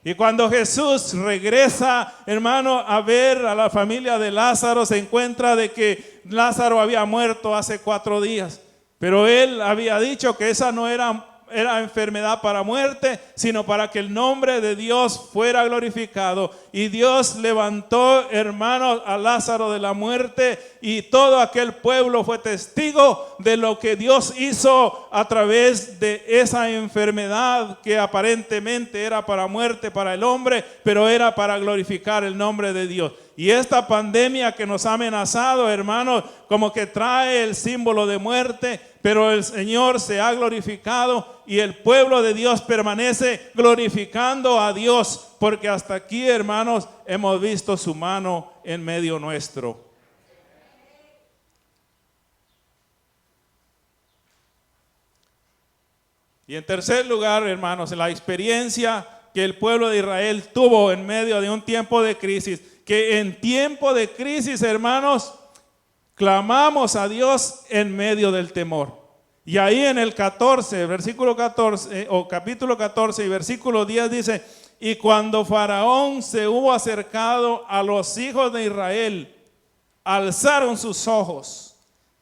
Y cuando Jesús regresa, hermano, a ver a la familia de Lázaro, se encuentra de que Lázaro había muerto hace 4 días. Pero él había dicho que esa no era enfermedad para muerte, sino para que el nombre de Dios fuera glorificado. Y Dios levantó, hermanos, a Lázaro de la muerte, y todo aquel pueblo fue testigo de lo que Dios hizo a través de esa enfermedad que aparentemente era para muerte para el hombre, pero era para glorificar el nombre de Dios. Y esta pandemia que nos ha amenazado, hermanos, como que trae el símbolo de muerte, pero el Señor se ha glorificado y el pueblo de Dios permanece glorificando a Dios, porque hasta aquí, hermanos, hemos visto su mano en medio nuestro. Y en tercer lugar, hermanos, la experiencia que el pueblo de Israel tuvo en medio de un tiempo de crisis, que en tiempo de crisis, hermanos, clamamos a Dios en medio del temor. Y ahí en el 14, versículo 14, o capítulo 14 y versículo 10 dice, y cuando Faraón se hubo acercado a los hijos de Israel, alzaron sus ojos,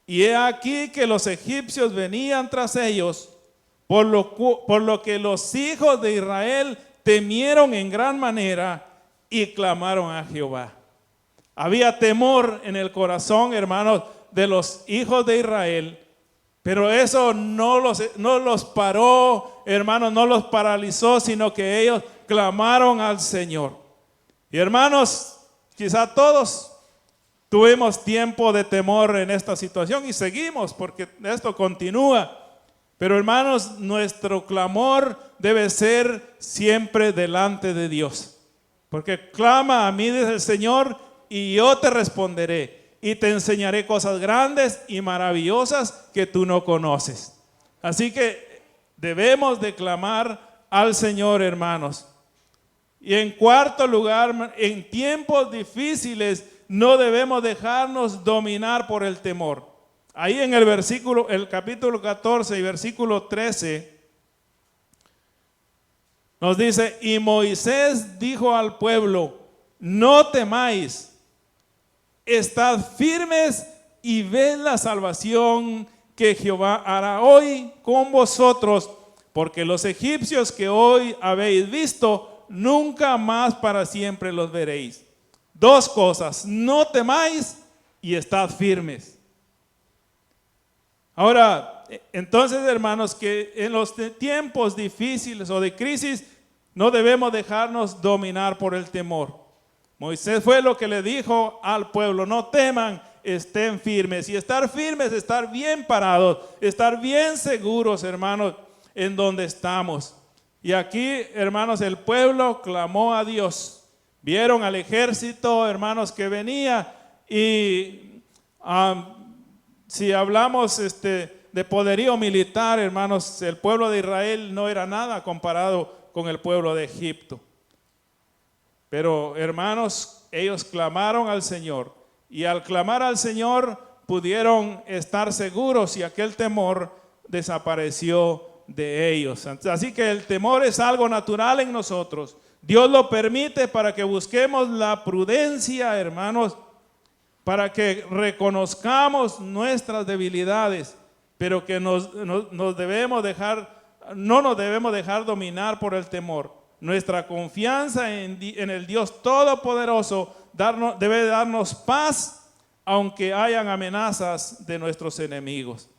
y he aquí que los egipcios venían tras ellos, por lo que los hijos de Israel temieron en gran manera y clamaron a Jehová. Había temor en el corazón, hermanos, de los hijos de Israel, pero eso no los paró, hermanos, no los paralizó, sino que ellos clamaron al Señor. Y hermanos, quizá todos tuvimos tiempo de temor en esta situación y seguimos, porque esto continúa. Pero hermanos, nuestro clamor debe ser siempre delante de Dios. Porque clama a mí, dice el Señor, y yo te responderé y te enseñaré cosas grandes y maravillosas que tú no conoces. Así que debemos de clamar al Señor, hermanos. Y en cuarto lugar, en tiempos difíciles no debemos dejarnos dominar por el temor. Ahí en el capítulo 14 y versículo 13, Nos dice, y Moisés dijo al pueblo, no temáis, estad firmes y ved la salvación que Jehová hará hoy con vosotros, porque los egipcios que hoy habéis visto, nunca más para siempre los veréis. Dos cosas, no temáis y estad firmes. Ahora, entonces, hermanos, que en los tiempos difíciles o de crisis no debemos dejarnos dominar por el temor. Moisés fue lo que le dijo al pueblo, no teman, estén firmes. Y estar firmes, estar bien parados, estar bien seguros, hermanos, en donde estamos. Y aquí, hermanos, el pueblo clamó a Dios. Vieron al ejército, hermanos, que venía y si hablamos de poderío militar, hermanos, el pueblo de Israel no era nada comparado con el pueblo de Egipto. Pero, hermanos, ellos clamaron al Señor y al clamar al Señor pudieron estar seguros y aquel temor desapareció de ellos. Así que el temor es algo natural en nosotros. Dios lo permite para que busquemos la prudencia, hermanos, para que reconozcamos nuestras debilidades, pero que no nos debemos dejar dominar por el temor. Nuestra confianza en el Dios Todopoderoso debe darnos paz, aunque hayan amenazas de nuestros enemigos.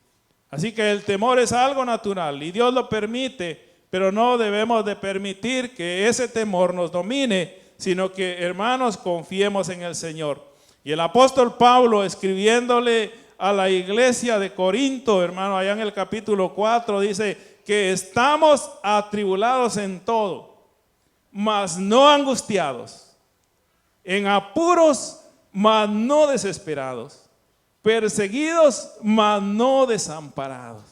Así que el temor es algo natural y Dios lo permite, pero no debemos de permitir que ese temor nos domine, sino que, hermanos, confiemos en el Señor. Y el apóstol Pablo, escribiéndole a la iglesia de Corinto, hermano, allá en el capítulo 4, dice que estamos atribulados en todo, mas no angustiados, en apuros, mas no desesperados, perseguidos, mas no desamparados.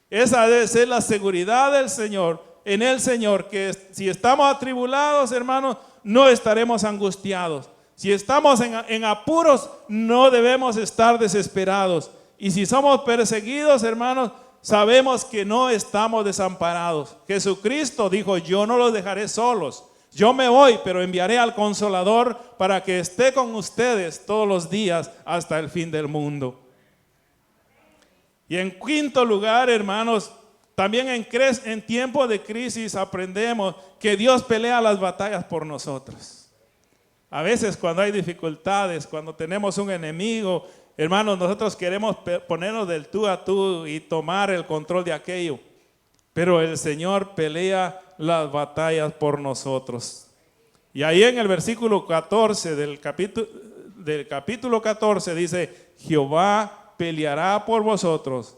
Esa debe ser la seguridad del Señor, en el Señor, que si estamos atribulados, hermanos, no estaremos angustiados. Si estamos en apuros, no debemos estar desesperados. Y si somos perseguidos, hermanos, sabemos que no estamos desamparados. Jesucristo dijo, yo no los dejaré solos. Yo me voy, pero enviaré al Consolador para que esté con ustedes todos los días hasta el fin del mundo. Y en quinto lugar, hermanos, también en tiempos de crisis aprendemos que Dios pelea las batallas por nosotros. A veces cuando hay dificultades, cuando tenemos un enemigo, hermanos, nosotros queremos ponernos del tú a tú y tomar el control de aquello. Pero el Señor pelea las batallas por nosotros. Y ahí en el versículo 14 del capítulo 14 dice, Jehová peleará por vosotros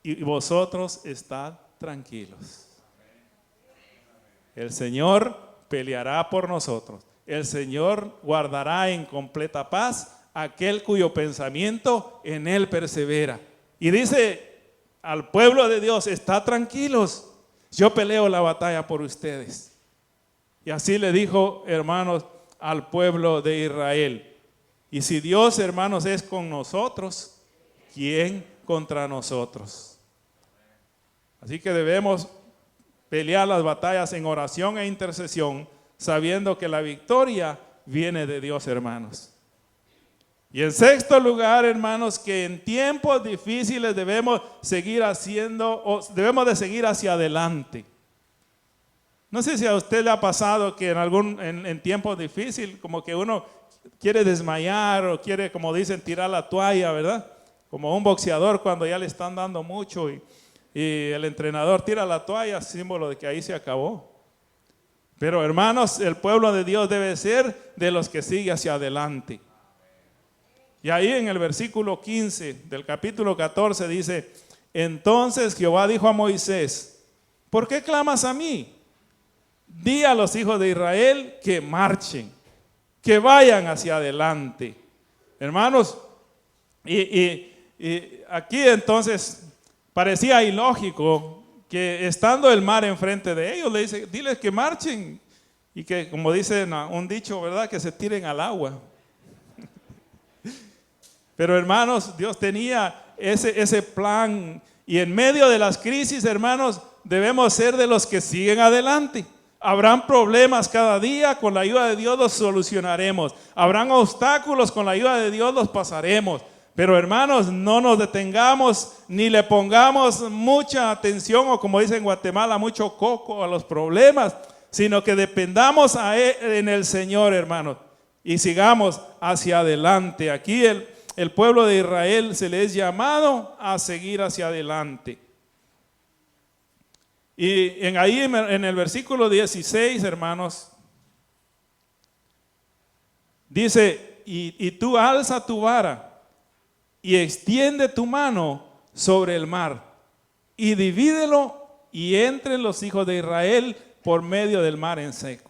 y vosotros estad tranquilos. El Señor peleará por nosotros. El Señor guardará en completa paz aquel cuyo pensamiento en Él persevera. Y dice al pueblo de Dios, estad tranquilos, yo peleo la batalla por ustedes. Y así le dijo, hermanos, al pueblo de Israel. Y si Dios, hermanos, es con nosotros, ¿quién contra nosotros? Así que debemos pelear las batallas en oración e intercesión, sabiendo que la victoria viene de Dios, hermanos. Y en sexto lugar, hermanos, que en tiempos difíciles debemos de seguir hacia adelante. No sé si a usted le ha pasado que en tiempos difíciles como que uno quiere desmayar o quiere, como dicen, tirar la toalla, ¿verdad? Como un boxeador cuando ya le están dando mucho y el entrenador tira la toalla, símbolo de que ahí se acabó. Pero, hermanos, el pueblo de Dios debe ser de los que sigue hacia adelante. Y ahí en el versículo 15 del capítulo 14 dice, entonces Jehová dijo a Moisés, ¿por qué clamas a mí? Di a los hijos de Israel que marchen, que vayan hacia adelante. Hermanos, y aquí entonces parecía ilógico que estando el mar enfrente de ellos, le dice, diles que marchen y que, como dice un dicho, ¿verdad?, que se tiren al agua. Pero, hermanos, Dios tenía ese plan, y en medio de las crisis, hermanos, debemos ser de los que siguen adelante. Habrán problemas cada día, con la ayuda de Dios los solucionaremos. Habrán obstáculos, con la ayuda de Dios los pasaremos. Pero hermanos, no nos detengamos ni le pongamos mucha atención, o como dicen en Guatemala, mucho coco a los problemas, sino que dependamos en el Señor, hermanos, y sigamos hacia adelante. Aquí el pueblo de Israel se le es llamado a seguir hacia adelante. Y ahí en el versículo 16, hermanos, dice, y tú alza tu vara y extiende tu mano sobre el mar y divídelo y entren los hijos de Israel por medio del mar en seco.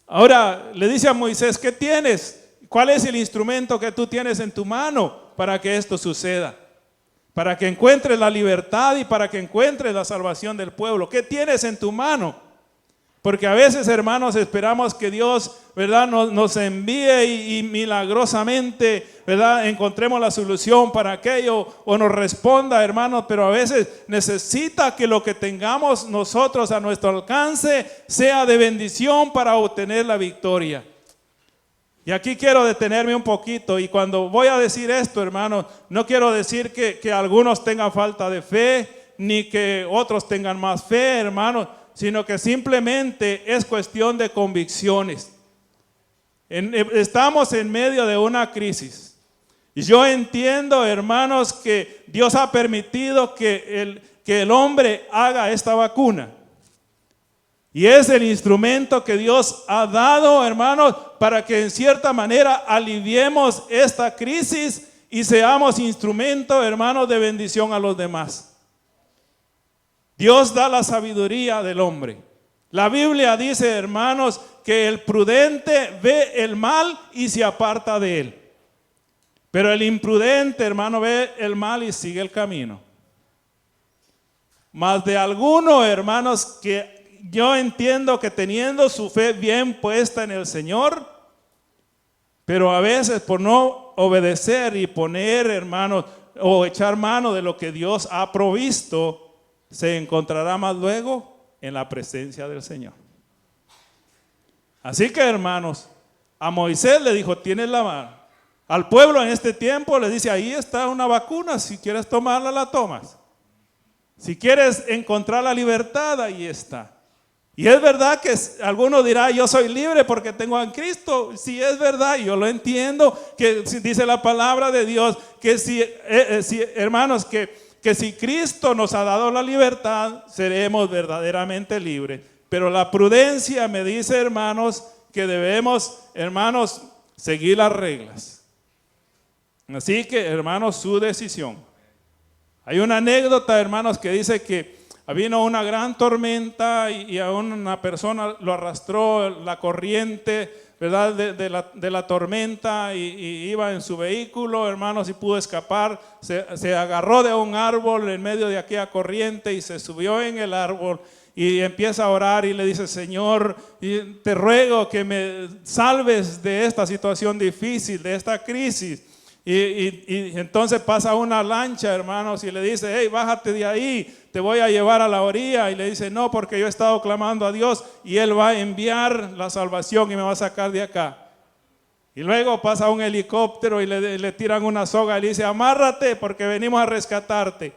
Ahora le dice a Moisés, ¿qué tienes? ¿Cuál es el instrumento que tú tienes en tu mano para que esto suceda? Para que encuentres la libertad y para que encuentres la salvación del pueblo. ¿Qué tienes en tu mano? Porque a veces, hermanos, esperamos que Dios, ¿verdad?, nos envíe y milagrosamente, ¿verdad?, encontremos la solución para aquello o nos responda, hermanos, pero a veces necesita que lo que tengamos nosotros a nuestro alcance sea de bendición para obtener la victoria. Y aquí quiero detenerme un poquito, y cuando voy a decir esto, hermanos, no quiero decir que algunos tengan falta de fe, ni que otros tengan más fe, hermanos, sino que simplemente es cuestión de convicciones. Estamos en medio de una crisis. Y yo entiendo, hermanos, que Dios ha permitido que el hombre haga esta vacuna. Y es el instrumento que Dios ha dado, hermanos, para que en cierta manera aliviemos esta crisis y seamos instrumento, hermanos, de bendición a los demás. Dios da la sabiduría del hombre. La Biblia dice, hermanos, que el prudente ve el mal y se aparta de él. Pero el imprudente, hermano, ve el mal y sigue el camino. Mas de alguno, hermanos, que yo entiendo que teniendo su fe bien puesta en el Señor, pero a veces por no obedecer y poner, hermanos, o echar mano de lo que Dios ha provisto, se encontrará más luego en la presencia del Señor. Así que, hermanos, a Moisés le dijo, tienes la mano. Al pueblo en este tiempo le dice, ahí está una vacuna, si quieres tomarla, la tomas. Si quieres encontrar la libertad, ahí está. Y es verdad que alguno dirá, yo soy libre porque tengo a Cristo. Sí, es verdad, yo lo entiendo, que dice la palabra de Dios, que hermanos, que si Cristo nos ha dado la libertad, seremos verdaderamente libres. Pero la prudencia me dice, hermanos, que debemos, hermanos, seguir las reglas. Así que, hermanos, su decisión. Hay una anécdota, hermanos, que dice que vino una gran tormenta y a una persona lo arrastró la corriente, ¿verdad?, de la tormenta y iba en su vehículo, hermanos, y pudo escapar. Se agarró de un árbol en medio de aquella corriente y se subió en el árbol y empieza a orar y le dice, Señor, te ruego que me salves de esta situación difícil, de esta crisis. Y entonces pasa una lancha, hermanos, y le dice, hey, bájate de ahí, te voy a llevar a la orilla. Y le dice, no, porque yo he estado clamando a Dios y Él va a enviar la salvación y me va a sacar de acá. Y luego pasa un helicóptero y le tiran una soga y le dice, amárrate porque venimos a rescatarte.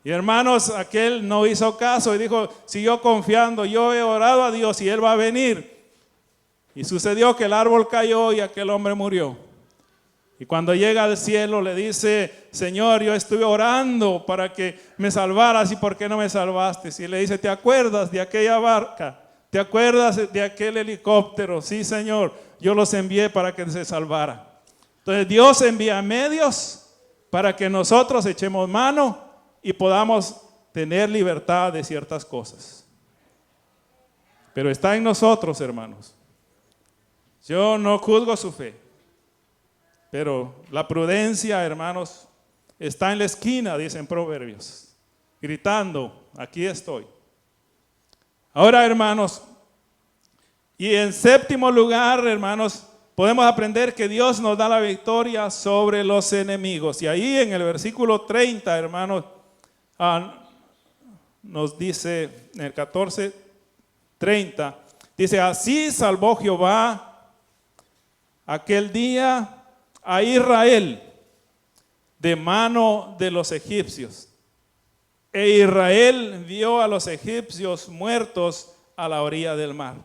Y hermanos, aquel no hizo caso y dijo, siguió confiando, yo he orado a Dios y Él va a venir. Y sucedió que el árbol cayó y aquel hombre murió. Y cuando llega al cielo le dice, Señor, yo estuve orando para que me salvaras y ¿por qué no me salvaste? Y le dice, ¿te acuerdas de aquella barca? ¿Te acuerdas de aquel helicóptero? Sí, Señor, yo los envié para que se salvara. Entonces Dios envía medios para que nosotros echemos mano y podamos tener libertad de ciertas cosas. Pero está en nosotros, hermanos. Yo no juzgo su fe. Pero la prudencia, hermanos, está en la esquina, dicen Proverbios, gritando, aquí estoy. Ahora, hermanos, y en séptimo lugar, hermanos, podemos aprender que Dios nos da la victoria sobre los enemigos. Y ahí en el versículo 30, hermanos, nos dice en el 14:30, 30, dice, así salvó Jehová aquel día a Israel de mano de los egipcios. E Israel vio a los egipcios muertos a la orilla del mar.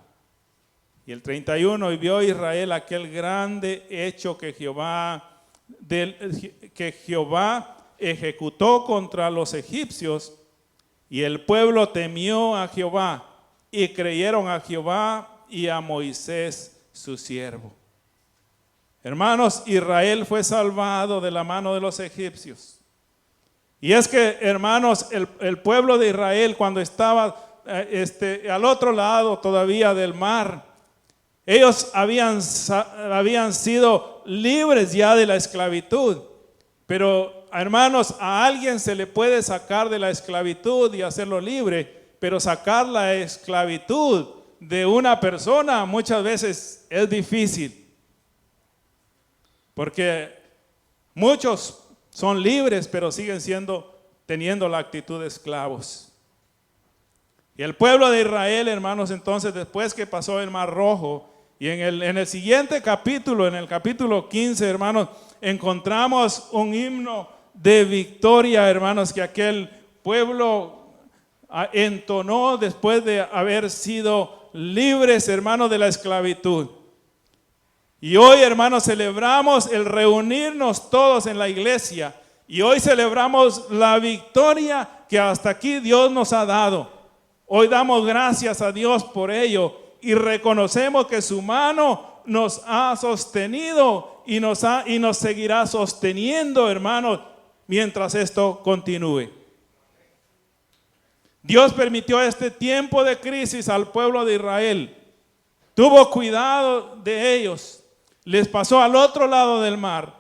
Y el 31, y vio Israel aquel grande hecho que Jehová ejecutó contra los egipcios, y el pueblo temió a Jehová, y creyeron a Jehová y a Moisés su siervo. Hermanos, Israel fue salvado de la mano de los egipcios. Y es que, hermanos, el pueblo de Israel, cuando estaba al otro lado todavía del mar, ellos habían sido libres ya de la esclavitud. Pero, hermanos, a alguien se le puede sacar de la esclavitud y hacerlo libre, pero sacar la esclavitud de una persona muchas veces es difícil. Porque muchos son libres, pero siguen teniendo la actitud de esclavos. Y el pueblo de Israel, hermanos, entonces después que pasó el Mar Rojo, y en el siguiente capítulo, en el capítulo 15, hermanos, encontramos un himno de victoria, hermanos, que aquel pueblo entonó después de haber sido libres, hermanos, de la esclavitud. Y hoy, hermanos, celebramos el reunirnos todos en la iglesia. Y hoy celebramos la victoria que hasta aquí Dios nos ha dado. Hoy damos gracias a Dios por ello y reconocemos que su mano nos ha sostenido y nos seguirá sosteniendo, hermanos, mientras esto continúe. Dios permitió este tiempo de crisis al pueblo de Israel. Tuvo cuidado de ellos. Les pasó al otro lado del mar.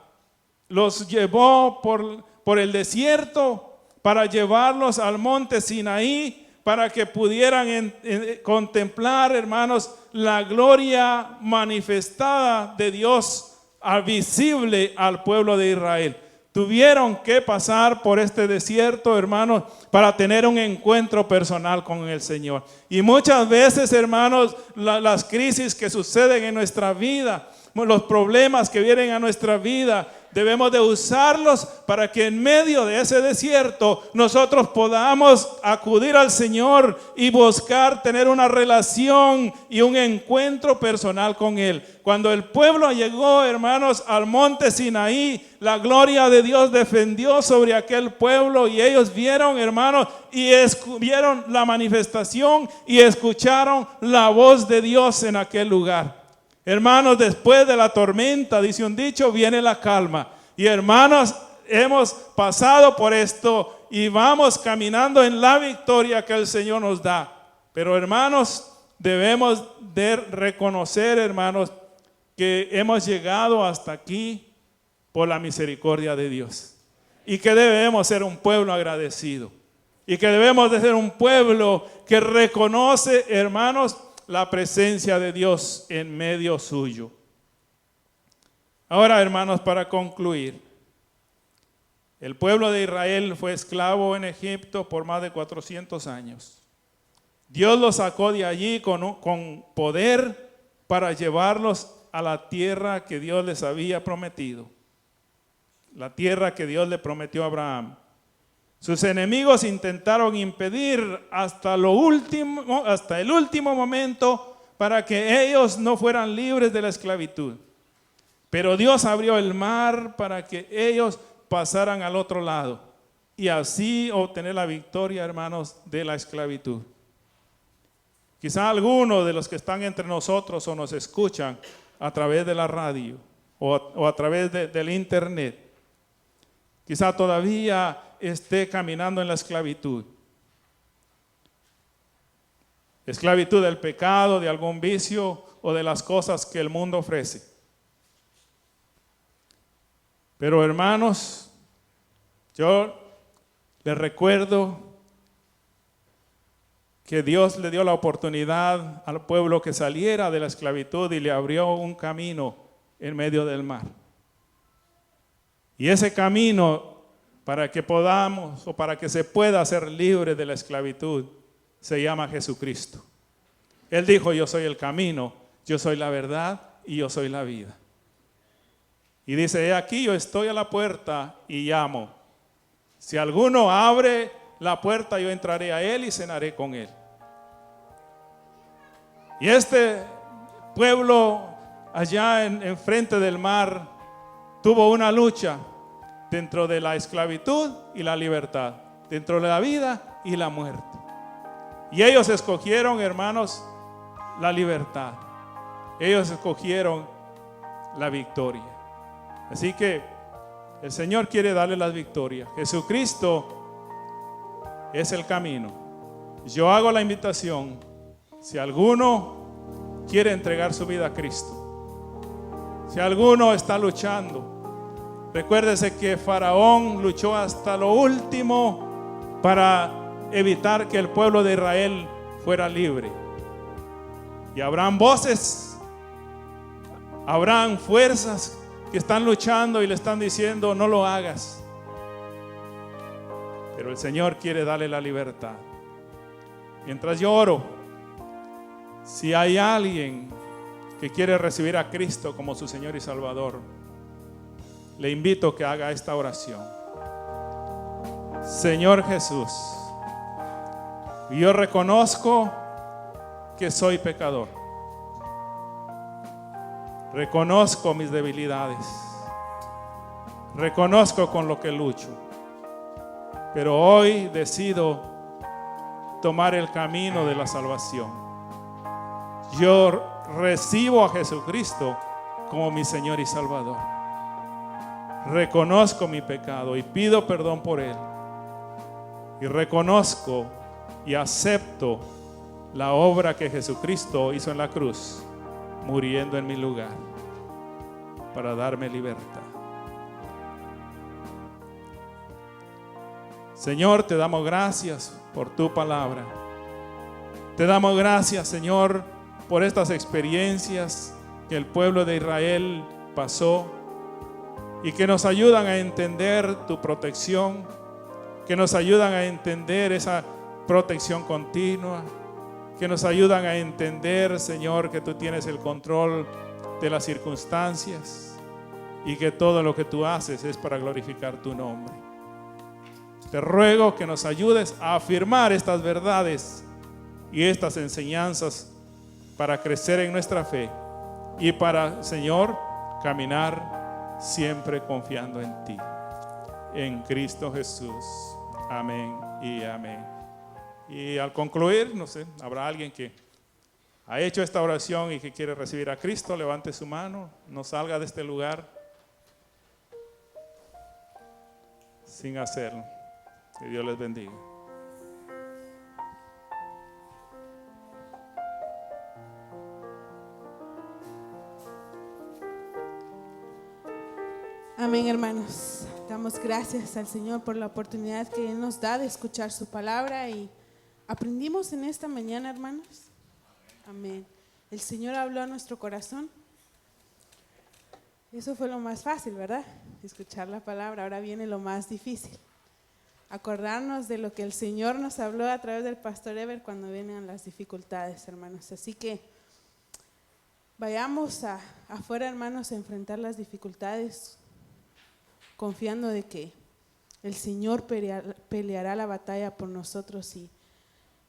Los llevó por el desierto para llevarlos al monte Sinaí, para que pudieran contemplar, hermanos, la gloria manifestada de Dios visible al pueblo de Israel. Tuvieron que pasar por este desierto, hermanos, para tener un encuentro personal con el Señor. Y muchas veces, hermanos, las crisis que suceden en nuestra vida, los problemas que vienen a nuestra vida, debemos de usarlos para que en medio de ese desierto nosotros podamos acudir al Señor y buscar tener una relación y un encuentro personal con Él. Cuando el pueblo llegó, hermanos, al monte Sinaí, la gloria de Dios descendió sobre aquel pueblo y ellos vieron, hermanos, y vieron la manifestación y escucharon la voz de Dios en aquel lugar. Hermanos, después de la tormenta, dice un dicho, viene la calma. Y hermanos, hemos pasado por esto y vamos caminando en la victoria que el Señor nos da. Pero hermanos, debemos de reconocer, hermanos, que hemos llegado hasta aquí por la misericordia de Dios. Y que debemos ser un pueblo agradecido. Y que debemos de ser un pueblo que reconoce, hermanos, la presencia de Dios en medio suyo. Ahora, hermanos, para concluir, el pueblo de Israel fue esclavo en Egipto por más de 400 años. Dios los sacó de allí con poder para llevarlos a la tierra que Dios les había prometido, la tierra que Dios le prometió a Abraham. Sus enemigos intentaron impedir hasta el último momento para que ellos no fueran libres de la esclavitud. Pero Dios abrió el mar para que ellos pasaran al otro lado y así obtener la victoria, hermanos, de la esclavitud. Quizá algunos de los que están entre nosotros o nos escuchan a través de la radio o a través del internet, quizá todavía esté caminando en la esclavitud. Esclavitud del pecado, de algún vicio o de las cosas que el mundo ofrece. Pero hermanos, yo les recuerdo que Dios le dio la oportunidad al pueblo que saliera de la esclavitud y le abrió un camino en medio del mar. Y ese camino, para que podamos o para que se pueda ser libre de la esclavitud, se llama Jesucristo. Él dijo, yo soy el camino, yo soy la verdad y yo soy la vida. Y dice, he aquí yo estoy a la puerta y llamo. Si alguno abre la puerta, yo entraré a él y cenaré con él. Y este pueblo allá en frente del mar tuvo una lucha dentro de la esclavitud y la libertad, dentro de la vida y la muerte. Y ellos escogieron, hermanos, la libertad. Ellos escogieron la victoria. Así que el Señor quiere darle las victorias. Jesucristo es el camino. Yo hago la invitación. Si alguno quiere entregar su vida a Cristo, si alguno está luchando, recuérdese que Faraón luchó hasta lo último para evitar que el pueblo de Israel fuera libre. Y habrán voces, habrán fuerzas que están luchando y le están diciendo, no lo hagas. Pero el Señor quiere darle la libertad. Mientras yo oro, si hay alguien que quiere recibir a Cristo como su Señor y Salvador, le invito a que haga esta oración. Señor Jesús, yo reconozco que soy pecador. Reconozco mis debilidades. Reconozco con lo que lucho. Pero hoy decido tomar el camino de la salvación. Yo recibo a Jesucristo como mi Señor y Salvador. Reconozco mi pecado y pido perdón por él. Y reconozco y acepto la obra que Jesucristo hizo en la cruz, muriendo en mi lugar para darme libertad. Señor, te damos gracias por tu palabra. Te damos gracias, Señor, por estas experiencias que el pueblo de Israel pasó y que nos ayudan a entender tu protección, que nos ayudan a entender esa protección continua, que nos ayudan a entender, Señor, que tú tienes el control de las circunstancias y que todo lo que tú haces es para glorificar tu nombre. Te ruego que nos ayudes a afirmar estas verdades y estas enseñanzas para crecer en nuestra fe y para, Señor, caminar siempre confiando en ti. En Cristo Jesús. Amén y amén. Y al concluir, no sé, habrá alguien que ha hecho esta oración y que quiere recibir a Cristo. Levante su mano, no salga de este lugar sin hacerlo. Que Dios les bendiga. Amén, hermanos. Damos gracias al Señor por la oportunidad que Él nos da de escuchar su palabra y aprendimos en esta mañana, hermanos. Amén. El Señor habló a nuestro corazón. Eso fue lo más fácil, ¿verdad? Escuchar la palabra. Ahora viene lo más difícil. Acordarnos de lo que el Señor nos habló a través del pastor Ever cuando vienen las dificultades, hermanos. Así que vayamos afuera, hermanos, a enfrentar las dificultades, confiando de que el Señor peleará la batalla por nosotros y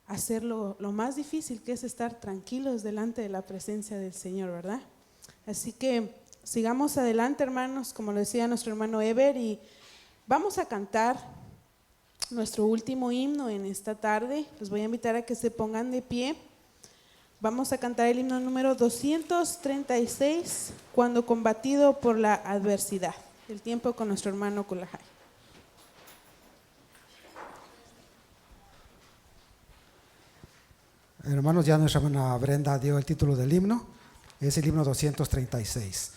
hacer lo más difícil, que es estar tranquilos delante de la presencia del Señor, ¿verdad? Así que sigamos adelante, hermanos, como lo decía nuestro hermano Ever, y vamos a cantar nuestro último himno en esta tarde. Les voy a invitar a que se pongan de pie. Vamos a cantar el himno número 236, Cuando combatido por la adversidad. El tiempo con nuestro hermano Kulahai. Hermanos, ya nuestra hermana Brenda dio el título del himno. Es el himno 236.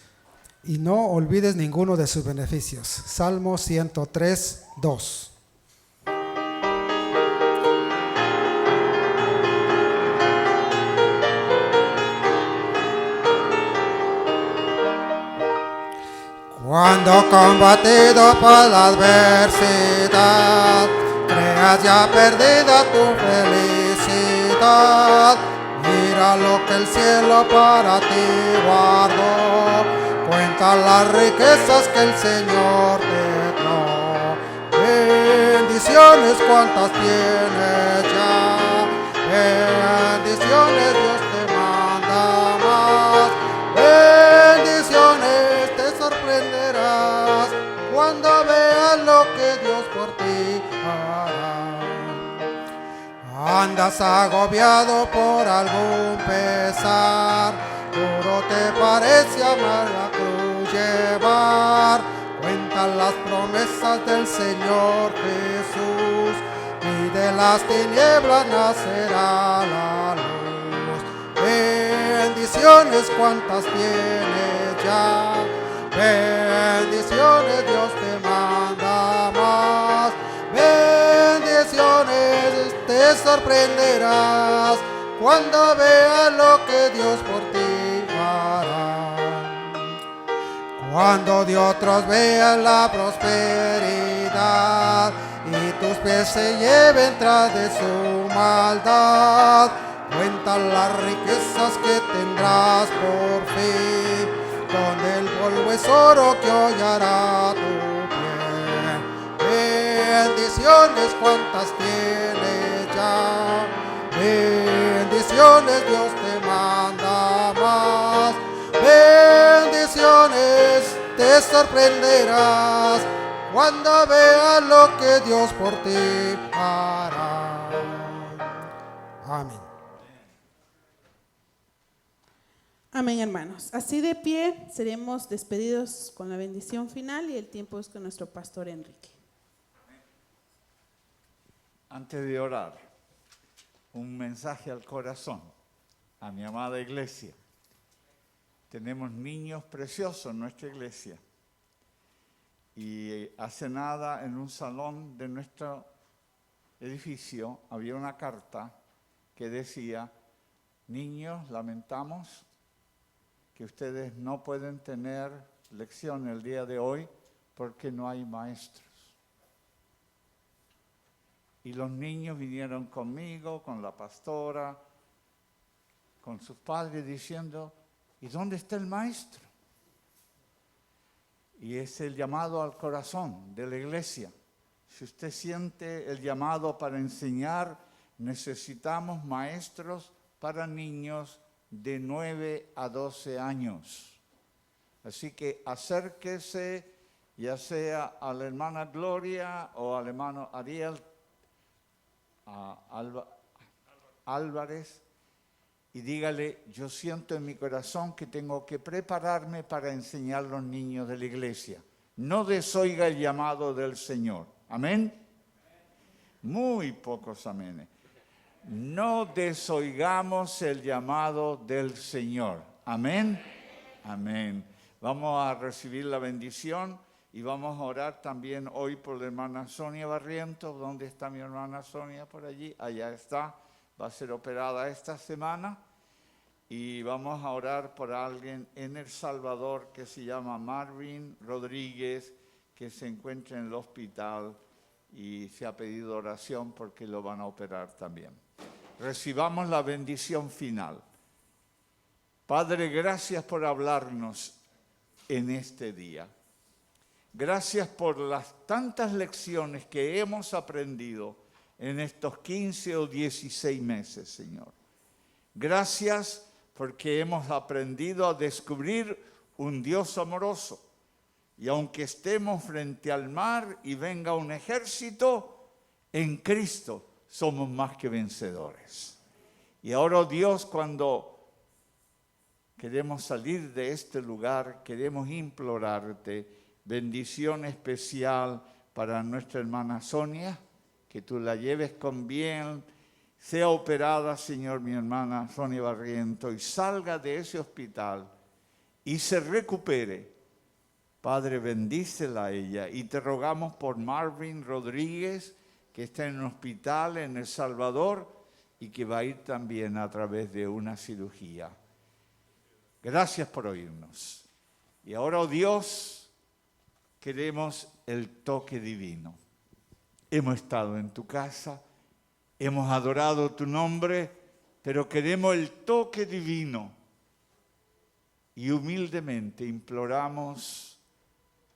Y no olvides ninguno de sus beneficios. Salmo 103, 2. Cuando combatido por la adversidad, creas ya perdida tu felicidad, mira regalo que el cielo para ti guardó. Cuenta las riquezas que el Señor te dio. Bendiciones cuantas tienes ya. Bendiciones Dios te manda más. Bendiciones te sorprenderás cuando veas lo que Dios por ti hará. Andas agobiado por algún pesar, duro te parece amar la cruz llevar. Cuentan las promesas del Señor Jesús, y de las tinieblas nacerá la luz. Bendiciones cuantas tienes ya, bendiciones Dios te manda más. Bendiciones te sorprenderás cuando veas lo que Dios por ti hará. Cuando de otros veas la prosperidad y tus pies se lleven tras de su maldad, cuenta las riquezas que tendrás por fin, donde el polvo es oro que hollará tu pie. Bendiciones cuantas tienes ya, bendiciones Dios te manda más. Bendiciones te sorprenderás cuando veas lo que Dios por ti hará. Amén. Amén, hermanos. Así de pie seremos despedidos con la bendición final y el tiempo es con nuestro pastor Enrique. Antes de orar, un mensaje al corazón, a mi amada iglesia. Tenemos niños preciosos en nuestra iglesia. Y hace nada, en un salón de nuestro edificio, había una carta que decía: niños, lamentamos que ustedes no pueden tener lección el día de hoy porque no hay maestros. Y los niños vinieron conmigo, con la pastora, con sus padres, diciendo: ¿y dónde está el maestro? Y es el llamado al corazón de la iglesia. Si usted siente el llamado para enseñar, necesitamos maestros para niños de 9 a 12 años. Así que acérquese, ya sea a la hermana Gloria o al hermano Ariel Álvarez, y dígale: yo siento en mi corazón que tengo que prepararme para enseñar a los niños de la iglesia. No desoiga el llamado del Señor. ¿Amén? Muy pocos amenes. No desoigamos el llamado del Señor. ¿Amén? Amén. Vamos a recibir la bendición y vamos a orar también hoy por la hermana Sonia Barrientos. ¿Dónde está mi hermana Sonia? Por allí. Allá está. Va a ser operada esta semana. Y vamos a orar por alguien en El Salvador que se llama Marvin Rodríguez, que se encuentra en el hospital y se ha pedido oración porque lo van a operar también. Recibamos la bendición final. Padre, gracias por hablarnos en este día. Gracias por las tantas lecciones que hemos aprendido en estos 15 o 16 meses, Señor. Gracias porque hemos aprendido a descubrir un Dios amoroso. Y aunque estemos frente al mar y venga un ejército, en Cristo somos más que vencedores. Y ahora, oh Dios, cuando queremos salir de este lugar, queremos implorarte bendición especial para nuestra hermana Sonia, que tú la lleves con bien, sea operada, Señor, mi hermana Sonia Barrientos, y salga de ese hospital y se recupere. Padre, bendícela a ella. Y te rogamos por Marvin Rodríguez, que está en un hospital en El Salvador y que va a ir también a través de una cirugía. Gracias por oírnos. Y ahora, oh Dios, queremos el toque divino. Hemos estado en tu casa, hemos adorado tu nombre, pero queremos el toque divino y humildemente imploramos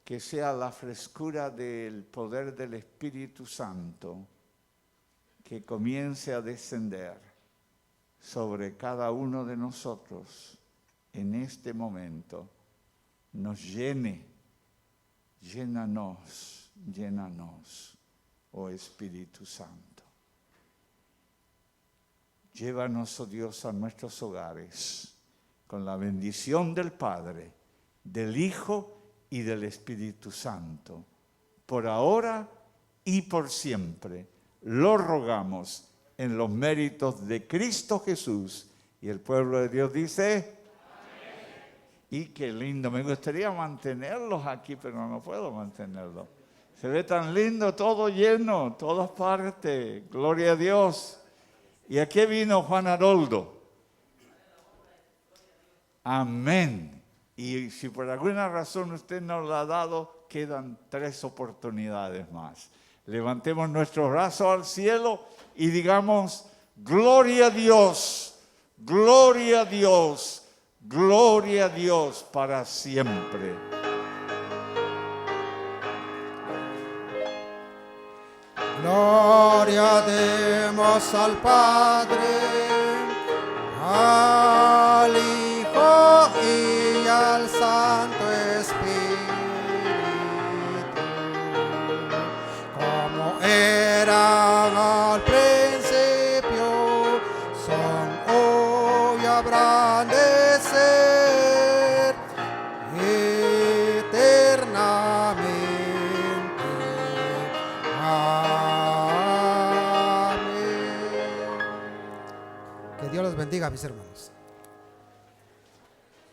que sea la frescura del poder del Espíritu Santo que comience a descender sobre cada uno de nosotros en este momento. Nos llene, llénanos, oh Espíritu Santo. Llévanos, oh Dios, a nuestros hogares con la bendición del Padre, del Hijo y del Espíritu Santo, por ahora y por siempre. Lo rogamos en los méritos de Cristo Jesús. Y el pueblo de Dios dice: amén. Y qué lindo, me gustaría mantenerlos aquí, pero no puedo mantenerlos. Se ve tan lindo, todo lleno, todas partes, gloria a Dios. ¿Y a qué vino Juan Haroldo? Amén. Y si por alguna razón usted no lo ha dado, quedan 3 oportunidades más. Levantemos nuestros brazos al cielo y digamos: gloria a Dios, gloria a Dios, gloria a Dios para siempre. Gloria demos al Padre, al Hijo y al Santo Espíritu, como era al principio, son hoy, habrán de ser eternamente. Amén. Que Dios los bendiga, mis hermanos.